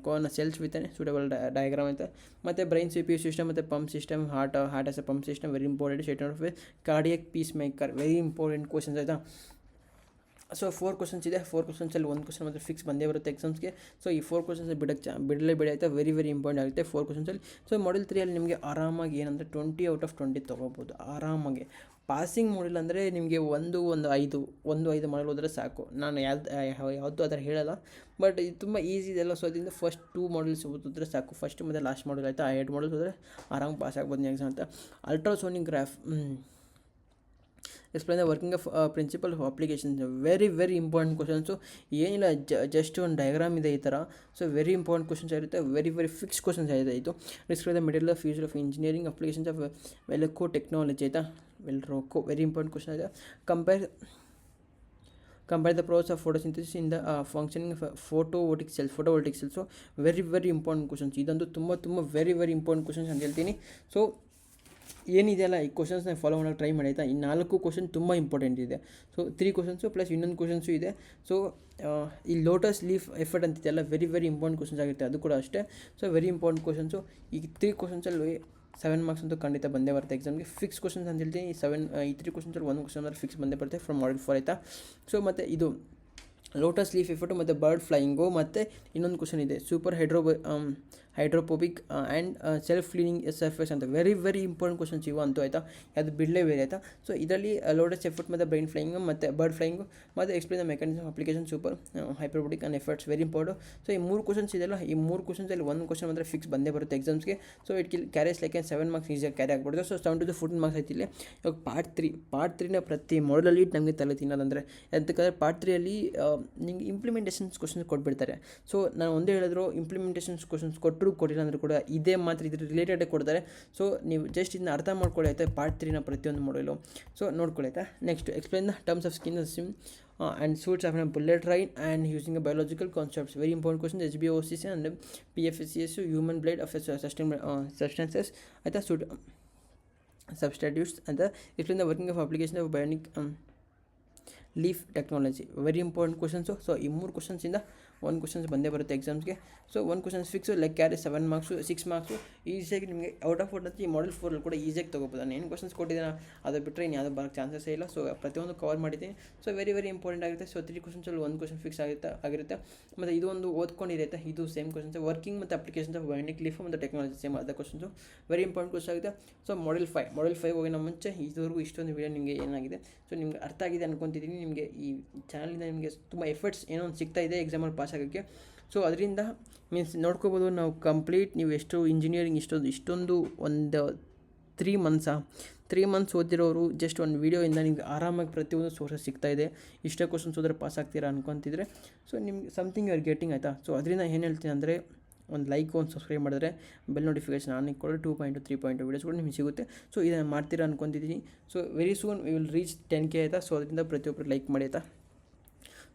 cone cells with suitable diagram ಐತೆ. ಮತ್ತು ಬ್ರೈನ್ CPU ಸಿಸ್ಟಮ್ ಮತ್ತು pump system, heart as a pump system very important. Statement of cardiac pacemaker very important questions ಆಯಿತಾ. ಸೊ 4 ಕ್ವಶನ್ಸ್ ಇದೆ. 4 ಕ್ವಶನ್ಸಲ್ಲಿ 1 ಕ್ವಶನ್ ಮಾತ್ರ ಫಿಕ್ಸ್ ಬಂದೇ ಬರುತ್ತೆ ಎಕ್ಸಾಮ್ಸ್ಗೆ. ಸೊ ಈ 4 ಕ್ವಶನ್ಸ್ ಬಿಡಲೇ ಆಯಿತಾ. ವೆರಿ ವೆರಿ ಇಂಪಾರ್ಟೆಂಟ್ ಆಗುತ್ತೆ 4 ಕ್ವಶನ್ಸಲ್ಲಿ. ಸೊ ಮಾಡ್ಯೂಲ್ 3 ಅಲ್ಲಿ ನಿಮಗೆ ಆರಾಮಾಗಿ ಏನಂದರೆ 20 ಔಟ್ ಆಫ್ 20 ತೊಗೋಬೋದು ಆರಾಮಾಗಿ. ಪಾಸಿಂಗ್ ಮಾಡಿಲ್ಲ ಅಂದರೆ ನಿಮಗೆ ಒಂದು 5 ಮಾಡಲ್ ಹೋದರೆ ಸಾಕು. ನಾನು ಯಾವುದು ಅದರ ಹೇಳಲ್ಲ, ಬಟ್ ಇದು ತುಂಬ ಈಸಿ ಇದೆಲ್ಲ. ಸೊ ಅದರಿಂದ ಫಸ್ಟ್ 2 ಮಾಡಲ್ಸ್ ಓದಿದ್ರೆ ಸಾಕು. ಫಸ್ಟ್ ಮತ್ತು ಲಾಸ್ಟ್ ಮಾಡಲ್ ಆಯಿತಾ, 2 ಮಾಡಲ್ಸ್ ಹೋದರೆ ಆರಾಮಾಗಿ ಪಾಸ್ ಆಗ್ಬೋದು ನೀವು ಎಕ್ಸಾಮ್ ಅಂತ. Ultrasonograph explain the working of principle of applications, very very important questions. ಏನಿಲ್ಲ, ಜಸ್ಟ್ ಒಂದು ಡಯಾಗ್ರಾಮ್ ಇದೆ ಈ ಥರ. ಸೊ ವೆರಿ ಇಂಪಾರ್ಟೆಂಟ್ ಕ್ವಶನ್ಸ್ ಆಗಿರುತ್ತೆ. ವೆರಿ ವೆರಿ ಫಿಕ್ಸ್ ಕ್ವಶನ್ಸ್ ಆಗಿದೆ ಇದು. Describe the material of future of engineering applications of Velcro technology ಆಯಿತಾ. ವೆಲ್ರೋಕೋ ವೆರಿ ಇಂಪಾರ್ಟೆಂಟ್ ಕ್ವಶನ್ ಆಗಿದೆ. Compare the process of photosynthesis in the functioning of photovoltaic cells. So very very important questions. ಇದಂತೂ ತುಂಬ ವೆರಿ ವೆರಿ ಇಂಪಾರ್ಟೆಂಟ್ ಕ್ವಶನ್ಸ್ ಅಂತ ಹೇಳ್ತೀನಿ. ಸೊ ಏನಿದೆಯಲ್ಲ ಈ ಕ್ವಶನ್ಸ್ನ ಫಾಲೋ ಮಾಡೋಕ್ಕೆ ಟ್ರೈ ಮಾಡಿ ಆಯಿತಾ. ಈ 4 ಕ್ವಶನ್ ತುಂಬ ಇಂಪಾರ್ಟೆಂಟ್ ಇದೆ. ಸೊ 3 ಕ್ವಶನ್ಸು ಪ್ಲಸ್ ಇನ್ನೊಂದು ಕ್ವಶನ್ಸು ಇದೆ. ಸೊ ಈ ಲೋಟಸ್ ಲೀಫ್ ಎಫರ್ಟ್ ಅಂತಿದೆಯಲ್ಲ, ವೆರಿ ವೆರಿ ಇಂಪಾರ್ಟೆಂಟ್ ಕ್ವಶನ್ಸ್ ಆಗಿರುತ್ತೆ, ಅದು ಕೂಡ ಅಷ್ಟೇ. So very important questions. ಈ 3 ಕ್ವಶನ್ಸಲ್ಲಿ 7 ಮಾರ್ಕ್ಸ್ ಅಂತೂ ಖಂಡಿತ ಬಂದೇ ಬರುತ್ತೆ ಎಕ್ಸಾಮ್ಗೆ. ಫಿಕ್ಸ್ ಕ್ವಶನ್ಸ್ ಅಂತ ಹೇಳ್ತೀನಿ. ಈ 3 ಕ್ವಶನ್ಸಲ್ಲಿ 1 ಕ್ವಶನ್ ಅಂದರೆ ಫಿಕ್ಸ್ ಬಂದೇ ಬರುತ್ತೆ ಫ್ರಮ್ ಮಾಡ್ಯೂಲ್ 4 ಆಯಿತಾ. ಸೊ ಮತ್ತು ಇದು ಲೋಟಸ್ ಲೀಫ್ ಎಫರ್ಟು ಮತ್ತು ಬರ್ಡ್ ಫ್ಲೈಯಿಂಗು, ಮತ್ತು ಇನ್ನೊಂದು ಕ್ವಶನ್ ಇದೆ super hydrophobic and self cleaning surface ಅಂತ ವೆರಿ ಇಂಪಾರ್ಟೆಂಟ್ ಕ್ವಶನ್ಸ್ ಇವು ಅಂತೂ ಆಯಿತಾ, ಅದು ಬಿಡಲೇ ಬೇರೆ ಆಯಿತಾ. ಸೊ ಇದರಲ್ಲಿ ಲೋಡೆಸ್ಟ್ ಎಫರ್ಟ್ ಮತ್ತು ಬ್ರೈನ್ ಫ್ಲೈಯಿಂಗು ಮತ್ತು ಬರ್ಡ್ ಫ್ಲೈಯಿಂಗು ಮತ್ತು explain the mechanism application super hyperbolic and effects very important. So ಈ 3 ಕ್ವಶನ್ಸ್ ಇದೆಯಲ್ಲ, ಈ 3 ಕ್ವಶನ್ಸಲ್ಲಿ ಒಂದು ಕ್ವಶನ್ ಮಾತ್ರ ಫಿಕ್ಸ್ ಬಂದೇ ಬರುತ್ತೆ ಎಕ್ಸಾಮ್ಸ್ಗೆ. So it carries like 7 marks ಈಸಿಯಾಗಿ ಕ್ಯಾರಿ ಆಗ್ಬಿಡುತ್ತೆ. ಸೊ 7 to 14 ಮಾರ್ಕ್ಸ್ ಆಯ್ತು ಇಲ್ಲಿ. ಇವಾಗ ಪಾರ್ಟ್ 3ನ ಪ್ರತಿ ಮಾಡಲಲ್ಲಿ ನಮಗೆ ತಲೆ ತಿನ್ನೋದಂದರೆ ಎಂತಕ್ಕಂದರೆ ಪಾರ್ಟ್ 3ಅಲ್ಲಿ ನಿಮಗೆ ಇಂಪ್ಲಿಮೆಂಟೇಷನ್ಸ್ ಕ್ವಶನ್ಸ್ ಕೊಟ್ಬಿಡ್ತಾರೆ. ಸೊ ನಾನು ಒಂದೇ ಹೇಳಿದ್ರು, ಇಂಪ್ಲಿಮೆಂಟೇಷನ್ಸ್ ಕ್ವಶನ್ಸ್ ಕೊಟ್ಟಿಲ್ಲ ಅಂದರೂ ಕೂಡ ಇದೇ ಮಾತ್ರ ಇದ್ರ ರಿಲೇಟೆಡೇ ಕೊಡ್ತಾರೆ. ಸೊ ನೀವು ಜಸ್ಟ್ ಇದನ್ನ ಅರ್ಥ ಮಾಡ್ಕೊಳ್ಳಿ ಆಯಿತಾ, ಪಾರ್ಟ್ 3ನ ಪ್ರತಿಯೊಂದು ಮಾಡಲು. ಸೊ ನೋಡ್ಕೊಳ್ಳಿ ಆಯಿತಾ. Next explain the terms of skin sim and suits of a bullet train and using a biological concepts. Very important question. HbOcC and PFCS, human blood of substances at the substitutes and the explain the working of application of bionic leaf technology very important questions. So ಈ 3 ಕ್ವಶನ್ಸಿಂದ 1 ಕ್ವಶನ್ಸ್ ಬಂದೇ ಬರುತ್ತೆ ಎಕ್ಸಾಮ್ಸ್ಗೆ. So 1 questions fix like carry 7 marks 6 marks ಈಸಿಯಾಗಿ ನಿಮಗೆ ಔಟ್ ಆಫ್ ಅಂತ ಈ ಮಾಡಲ್ 4ಅಲ್ಲಿ ಕೂಡ ಈಸಿಯಾಗಿ ತೊಗೋಬೋದು. ನಾನು ಏನು ಕ್ವಶನ್ಸ್ ಕೊಟ್ಟಿದ್ದೀನಿ ಅದು ಬಿಟ್ಟರೆ ಇನ್ನು ಯಾವುದೋ ಬರೋಕ್ಕೆ ಚಾನ್ಸಸ್ಸೇ ಇಲ್ಲ. ಸೊ ಪ್ರತಿಯೊಂದು ಕವರ್ ಮಾಡಿದ್ದೀನಿ. ಸೊ ವೆರಿ ಇಂಪಾರ್ಟೆಂಟ್ ಆಗುತ್ತೆ. ಸೊ 3 ಕ್ವಶನ್ಸಲ್ಲಿ 1 ಕ್ವಶನ್ ಫಿಕ್ಸ್ ಆಗಿರುತ್ತೆ. ಮತ್ತು ಇದು ಒಂದು ಓದ್ಕೊಂಡಿರುತ್ತೆ, ಇದು ಸೇಮ್ ಕ್ವಶನ್ಸ್ ವರ್ಕಿಂಗ್ ಮತ್ತು ಅಪ್ಲಿಕೇಶನ್ಸ್ ಆಫ್ ಬಯೋನಿಕ್ ಲೀಫ್ ಮತ್ತು ಟೆಕ್ನಾಲಜಿ ಸೇಮ್ ಅದ ಕ್ವಶನ್ಸು ವೆರಿ ಇಂಪಾರ್ಟೆಂಟ್ ಕ್ವಶನ್ ಆಗುತ್ತೆ. ಸೊ ಮಾಡಲ್ 5 ಹೋಗಿನ ಮುಂಚೆ ಇದುವರೆಗೂ ಇಷ್ಟೊಂದು ವೀಡಿಯೋ ನಿಮಗೆ ಏನಾಗಿದೆ, ಸೊ ನಿಮ್ಗೆ ಅರ್ಥ ಆಗಿದೆ ಅನ್ಕೊತಿದ್ದೀನಿ. ನಿಮಗೆ ಈ ಚಾನಲಿಂದ ನಿಮಗೆ ತುಂಬ ಎಫರ್ಟ್ಸ್ ಏನೋ ಒಂದು ಸಿಗ್ತಾ ಇದೆ ಎಕ್ಸಾಮಲ್ಲಿ ಪಾಸ್ ಆಗೋಕ್ಕೆ. ಸೊ ಅದರಿಂದ ಮೀನ್ಸ್ ನೋಡ್ಕೋಬೋದು ನಾವು ಕಂಪ್ಲೀಟ್ ನೀವು ಎಷ್ಟು ಇಂಜಿನಿಯರಿಂಗ್ ಇಷ್ಟೊಂದು ಒಂದು 3 ಮಂತ್ಸ್ ಓದಿರೋರು ಜಸ್ಟ್ ಒಂದು ವೀಡಿಯೋಯಿಂದ ನಿಮ್ಗೆ ಆರಾಮಾಗಿ ಪ್ರತಿಯೊಂದು ಸೋರ್ಸಸ್ ಸಿಗ್ತಾಯಿದೆ. ಇಷ್ಟೇ ಕ್ವಶನ್ಸ್ ಓದಿದ್ರೆ ಪಾಸ್ ಆಗ್ತೀರಾ ಅನ್ಕೊತಿದ್ರೆ ಸೊ ನಿಮ್ಗೆ ಸಮಥಿಂಗ್ ಯು ಆರ್ ಗೆಟಿಂಗ್ ಆಯಿತಾ. ಸೊ ಅದರಿಂದ ಏನು ಹೇಳ್ತೀನಿ ಅಂದರೆ ಒಂದು ಲೈಕ್ ಒಂದು ಸಬ್ಸ್ಕ್ರೈಬ್ ಮಾಡಿದ್ರೆ ಬೆಲ್ ನೋಟಿಫಿಕೇಶನ್ ಆನ್ ಇಟ್ಕೊಳ್ಳಿ. 2.2 3.2 ವೀಡಿಯೋಸ್ ಕೂಡ ನಿಮಗೆ ಸಿಗುತ್ತೆ. ಸೊ ಇದನ್ನು ಮಾಡ್ತೀರಾ ಅನ್ಕೊತಿದ್ದೀನಿ. So very soon we will reach 10K ಆಯಿತಾ. ಸೊ ಅದರಿಂದ ಪ್ರತಿಯೊಬ್ಬರು ಲೈಕ್ ಮಾಡಿ ಆಯಿತಾ.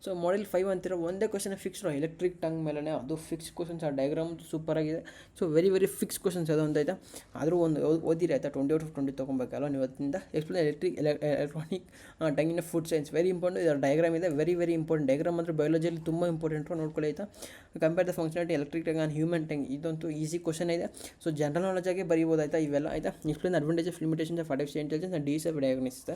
ಸೊ ಮಾಡಲ್ 5 ಅಂತಿರೋ ಒಂದೇ ಕ್ವಶನ್ ಫಿಕ್ಸ್ಡು ಎಲೆಕ್ಟ್ರಿಕ್ ಟಂಗ್ ಮೇಲೆ, ಅದು ಫಿಕ್ಸ್ ಕ್ವಶನ್ಸ್. ಆ ಡಯಾಗ್ರಾಮ್ ಸೂಪರಾಗಿದೆ. ಸೊ ವೆರಿ ಫಿಕ್ಸ್ ಕ್ವಶನ್ಸ್ ಅದು ಅಂತ ಆಯಿತಾ. ಆದರೂ ಒಂದು ಓದಿರಿ ಆಯಿತಾ. 20 out of 20 ತೊಗೊಬೇಕಲ್ಲ ನೀವು ಅದರಿಂದ. Explain electronic tongue in food science very important. ಇದರ ಡಯಾಗ್ರಾಮ್ ಇದೆ ವೆರಿ ಇಂಪಾರ್ಟೆಂಟ್. ಡಯಾಗ್ರಾಮ್ ಅಂದರೆ ಬಯಾಲಜಿಯಲ್ಲಿ ತುಂಬ ಇಂಪಾರ್ಟೆಂಟು, ನೋಡ್ಕೊಳ್ಳಿ ಆಯಿತಾ. Compare the functionality electric tongue and human tongue, ಇದಂತೂ ಈಸಿ ಕ್ವಶನ್ ಇದೆ. ಸೊ ಜನರಲ್ ನಾಲೆಜಾಗೆ ಬರೀಬೋದು ಆಯಿತಾ ಇವೆಲ್ಲ ಆಯಿತಾ. Explain advantage of limitations of artificial intelligence and disease of diagnosis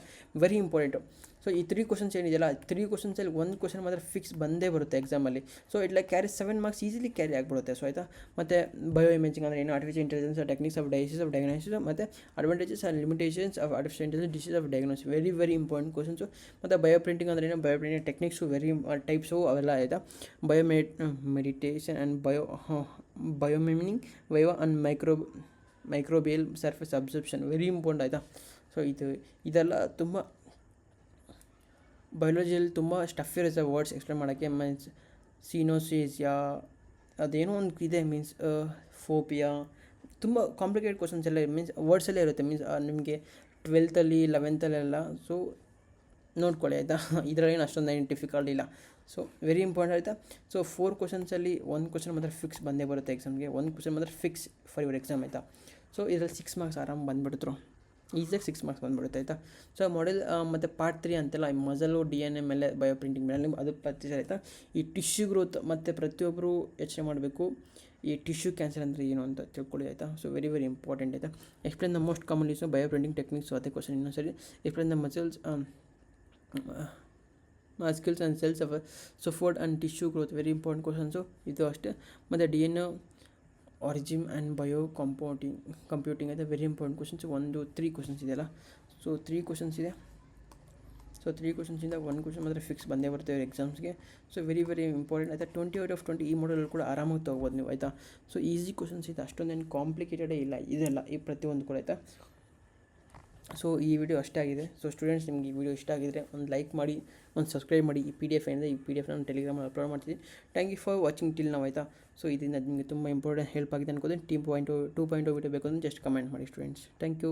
very important. So ಈ 3 ಕ್ವಶನ್ಸ್ ಏನಿದೆಯಲ್ಲ, 3 ಕ್ವಶನ್ಸಲ್ಲಿ 1 ಕ್ವಶನ್ ಮಾತ್ರ ಫಿಕ್ಸ್ ಬಂದೇ ಬರುತ್ತೆ ಎಕ್ಸಾಮಲ್ಲಿ. So it like carry 7 marks easily carry ಆಗಿಬಿಡುತ್ತೆ. ಸೊ ಆಯಿತಾ. ಮತ್ತು ಬಯೋ ಇಮೇಜಿಂಗ್ ಅಂದರೆ ಏನು, artificial intelligence techniques of diagnosis ಮತ್ತು advantages and limitations of artificial intelligence disease of diagnosis very important questions. ಮತ್ತು ಬಯೋ ಪ್ರಿಂಟಿಂಗ್ ಅಂದರೆ ಏನು, bio printing techniques very types ಅವೆಲ್ಲ ಆಯಿತಾ. Meditation and biomimicking bio and microbial surface absorption very important ಆಯಿತಾ. ಸೊ ಇದೆಲ್ಲ ತುಂಬ ಬಯಾಲಜಿಯಲ್ಲಿ ತುಂಬ ಸ್ಟಫ್ ಇರುತ್ತೆ ವರ್ಡ್ಸ್ ಎಕ್ಸ್ಪ್ಲೇನ್ ಮಾಡೋಕ್ಕೆ. ಮೀನ್ಸ್ ಸಿನೋಸಿಯಾ ಅದೇನೋ ಒಂದು ಇದೆ, ಮೀನ್ಸ್ ಫೋಪಿಯಾ, ತುಂಬ ಕಾಂಪ್ಲಿಕೇಟೆಡ್ ಕ್ವಶನ್ಸ್ ಎಲ್ಲ ಮೀನ್ಸ್ ವರ್ಡ್ಸಲ್ಲೇ ಇರುತ್ತೆ. ಮೀನ್ಸ್ ನಿಮಗೆ 12th 11th ಸೊ ನೋಡ್ಕೊಳ್ಳಿ ಆಯಿತಾ. ಇದರಲ್ಲೇನು ಅಷ್ಟೊಂದು ಡಿಫಿಕಲ್ಟ್ ಇಲ್ಲ. ಸೊ ವೆರಿ ಇಂಪಾರ್ಟೆಂಟ್ ಆಯಿತಾ. ಸೊ 4 ಕ್ವಶನ್ಸಲ್ಲಿ 1 ಕ್ವಶನ್ ಮಾತ್ರ ಫಿಕ್ಸ್ ಬಂದೇ ಬರುತ್ತೆ ಎಕ್ಸಾಮ್ಗೆ. 1 ಕ್ವಶನ್ ಮಾತ್ರ ಫಿಕ್ಸ್ ಫಾರ್ ಯುವರ್ ಎಕ್ಸಾಮ್ ಆಯಿತಾ. ಸೊ ಇದರಲ್ಲಿ 6 ಮಾರ್ಕ್ಸ್ ಆರಾಮ್ ಬಂದುಬಿಡ್ತರು, ಈಸಿಯಾಗಿ 6 ಮಾರ್ಕ್ಸ್ ಬಂದುಬಿಡುತ್ತೆ ಆಯಿತಾ. ಸೊ ಮಾಡೆಲ್ ಮತ್ತು ಪಾರ್ಟ್ 3 ಅಂತೆಲ್ಲ ಈ ಮಜಲು DNA ಮೇಲೆ ಬಯೋ ಪ್ರಿಂಟಿಂಗ್ ಮೇಲೆ ಅದು ಪ್ರತಿಸಲ ಆಯಿತಾ. ಈ ಟಿಶ್ಯೂ ಗ್ರೋತ್ ಮತ್ತು ಪ್ರತಿಯೊಬ್ಬರು ಯೋಚನೆ ಮಾಡಬೇಕು ಈ ಟಿಶ್ಯೂ ಕ್ಯಾನ್ಸರ್ ಅಂದರೆ ಏನು ಅಂತ ತಿಳ್ಕೊಳ್ಳಿ ಆಯಿತಾ. ಸೊ ವೆರಿ ಇಂಪಾರ್ಟೆಂಟ್ ಆಯಿತಾ. Explain the most common use bio printing techniques. ಅದೇ ಕ್ವಶನ್ ಇನ್ನೊಂದು ಸರಿ. Explain the muscles and cells of scaffold and tissue growth very important questions ಇದು ಅಷ್ಟೇ. ಮತ್ತು DNA origin and bio computing ಇದೆ ವೆರಿ ಇಂಪಾರ್ಟೆಂಟ್ ಕ್ವಶನ್ಸ್. 3 ಕ್ವಶನ್ಸ್ ಇದೆಯಲ್ಲ. ಸೊ 3 ಕ್ವಶನ್ಸ್ ಇದೆ. ಸೊ 3 ಕ್ವಶನ್ಸಿಂದ 1 ಕ್ವಶನ್ ಮಾತ್ರ ಫಿಕ್ಸ್ ಬಂದೇ ಬರ್ತೇವೆ ಎಕ್ಸಾಮ್ಸ್ಗೆ. ಸೊ ವೆರಿ ಇಂಪಾರ್ಟೆಂಟ್ ಆಯಿತಾ. 20 out of 20 ಈ ಮಾಡಲಲ್ಲಿ ಕೂಡ ಆರಾಮಾಗಿ ತೊಗೋಬೋದು ನೀವು ಆಯಿತಾ. ಸೊ ಈಸಿ ಕ್ವಶನ್ಸ್ ಇದೆ, ಅಷ್ಟೊಂದೇನು ಕಾಂಪ್ಲಿಕೇಟೆಡೇ ಇಲ್ಲ ಇದೆಲ್ಲ ಈ ಪ್ರತಿಯೊಂದು ಕೂಡ ಆಯಿತಾ. ಸೊ ಈ ವಿಡಿಯೋ ಅಷ್ಟೇ ಆಗಿದೆ. ಸೊ ಸ್ಟೂಡೆಂಟ್ಸ್ ನಿಮಗೆ ಈ ವಿಡಿಯೋ ಇಷ್ಟ ಆಗಿದ್ದರೆ ಒಂದು ಲೈಕ್ ಮಾಡಿ, ಒಂದು ಸಬ್ಸ್ಕ್ರೈಬ್ ಮಾಡಿ. ಈ PDF ಏನಿದೆ ಈ PDF ನಾನು ಟೆಲಿಗ್ರಾಮಲ್ಲಿ ಅಪ್ಲೋಡ್ ಮಾಡ್ತೀನಿ. Thank you for watching till ನಾವು ಆಯಿತಾ. ಸೊ ಇದರಿಂದ ನಿಮಗೆ ತುಂಬ ಇಂಪಾರ್ಟೆಂಟ್ ಹೆಲ್ಪ್ ಆಗಿದೆ ಅನ್ಕೋತೀನಿ. 2.0 ವಿಡಿಯೋ ಬೇಕು ಅಂದರೆ ಜಸ್ಟ್ ಕಮೆಂಟ್ ಮಾಡಿ ಸ್ಟೂಡೆಂಟ್ಸ್. Thank you.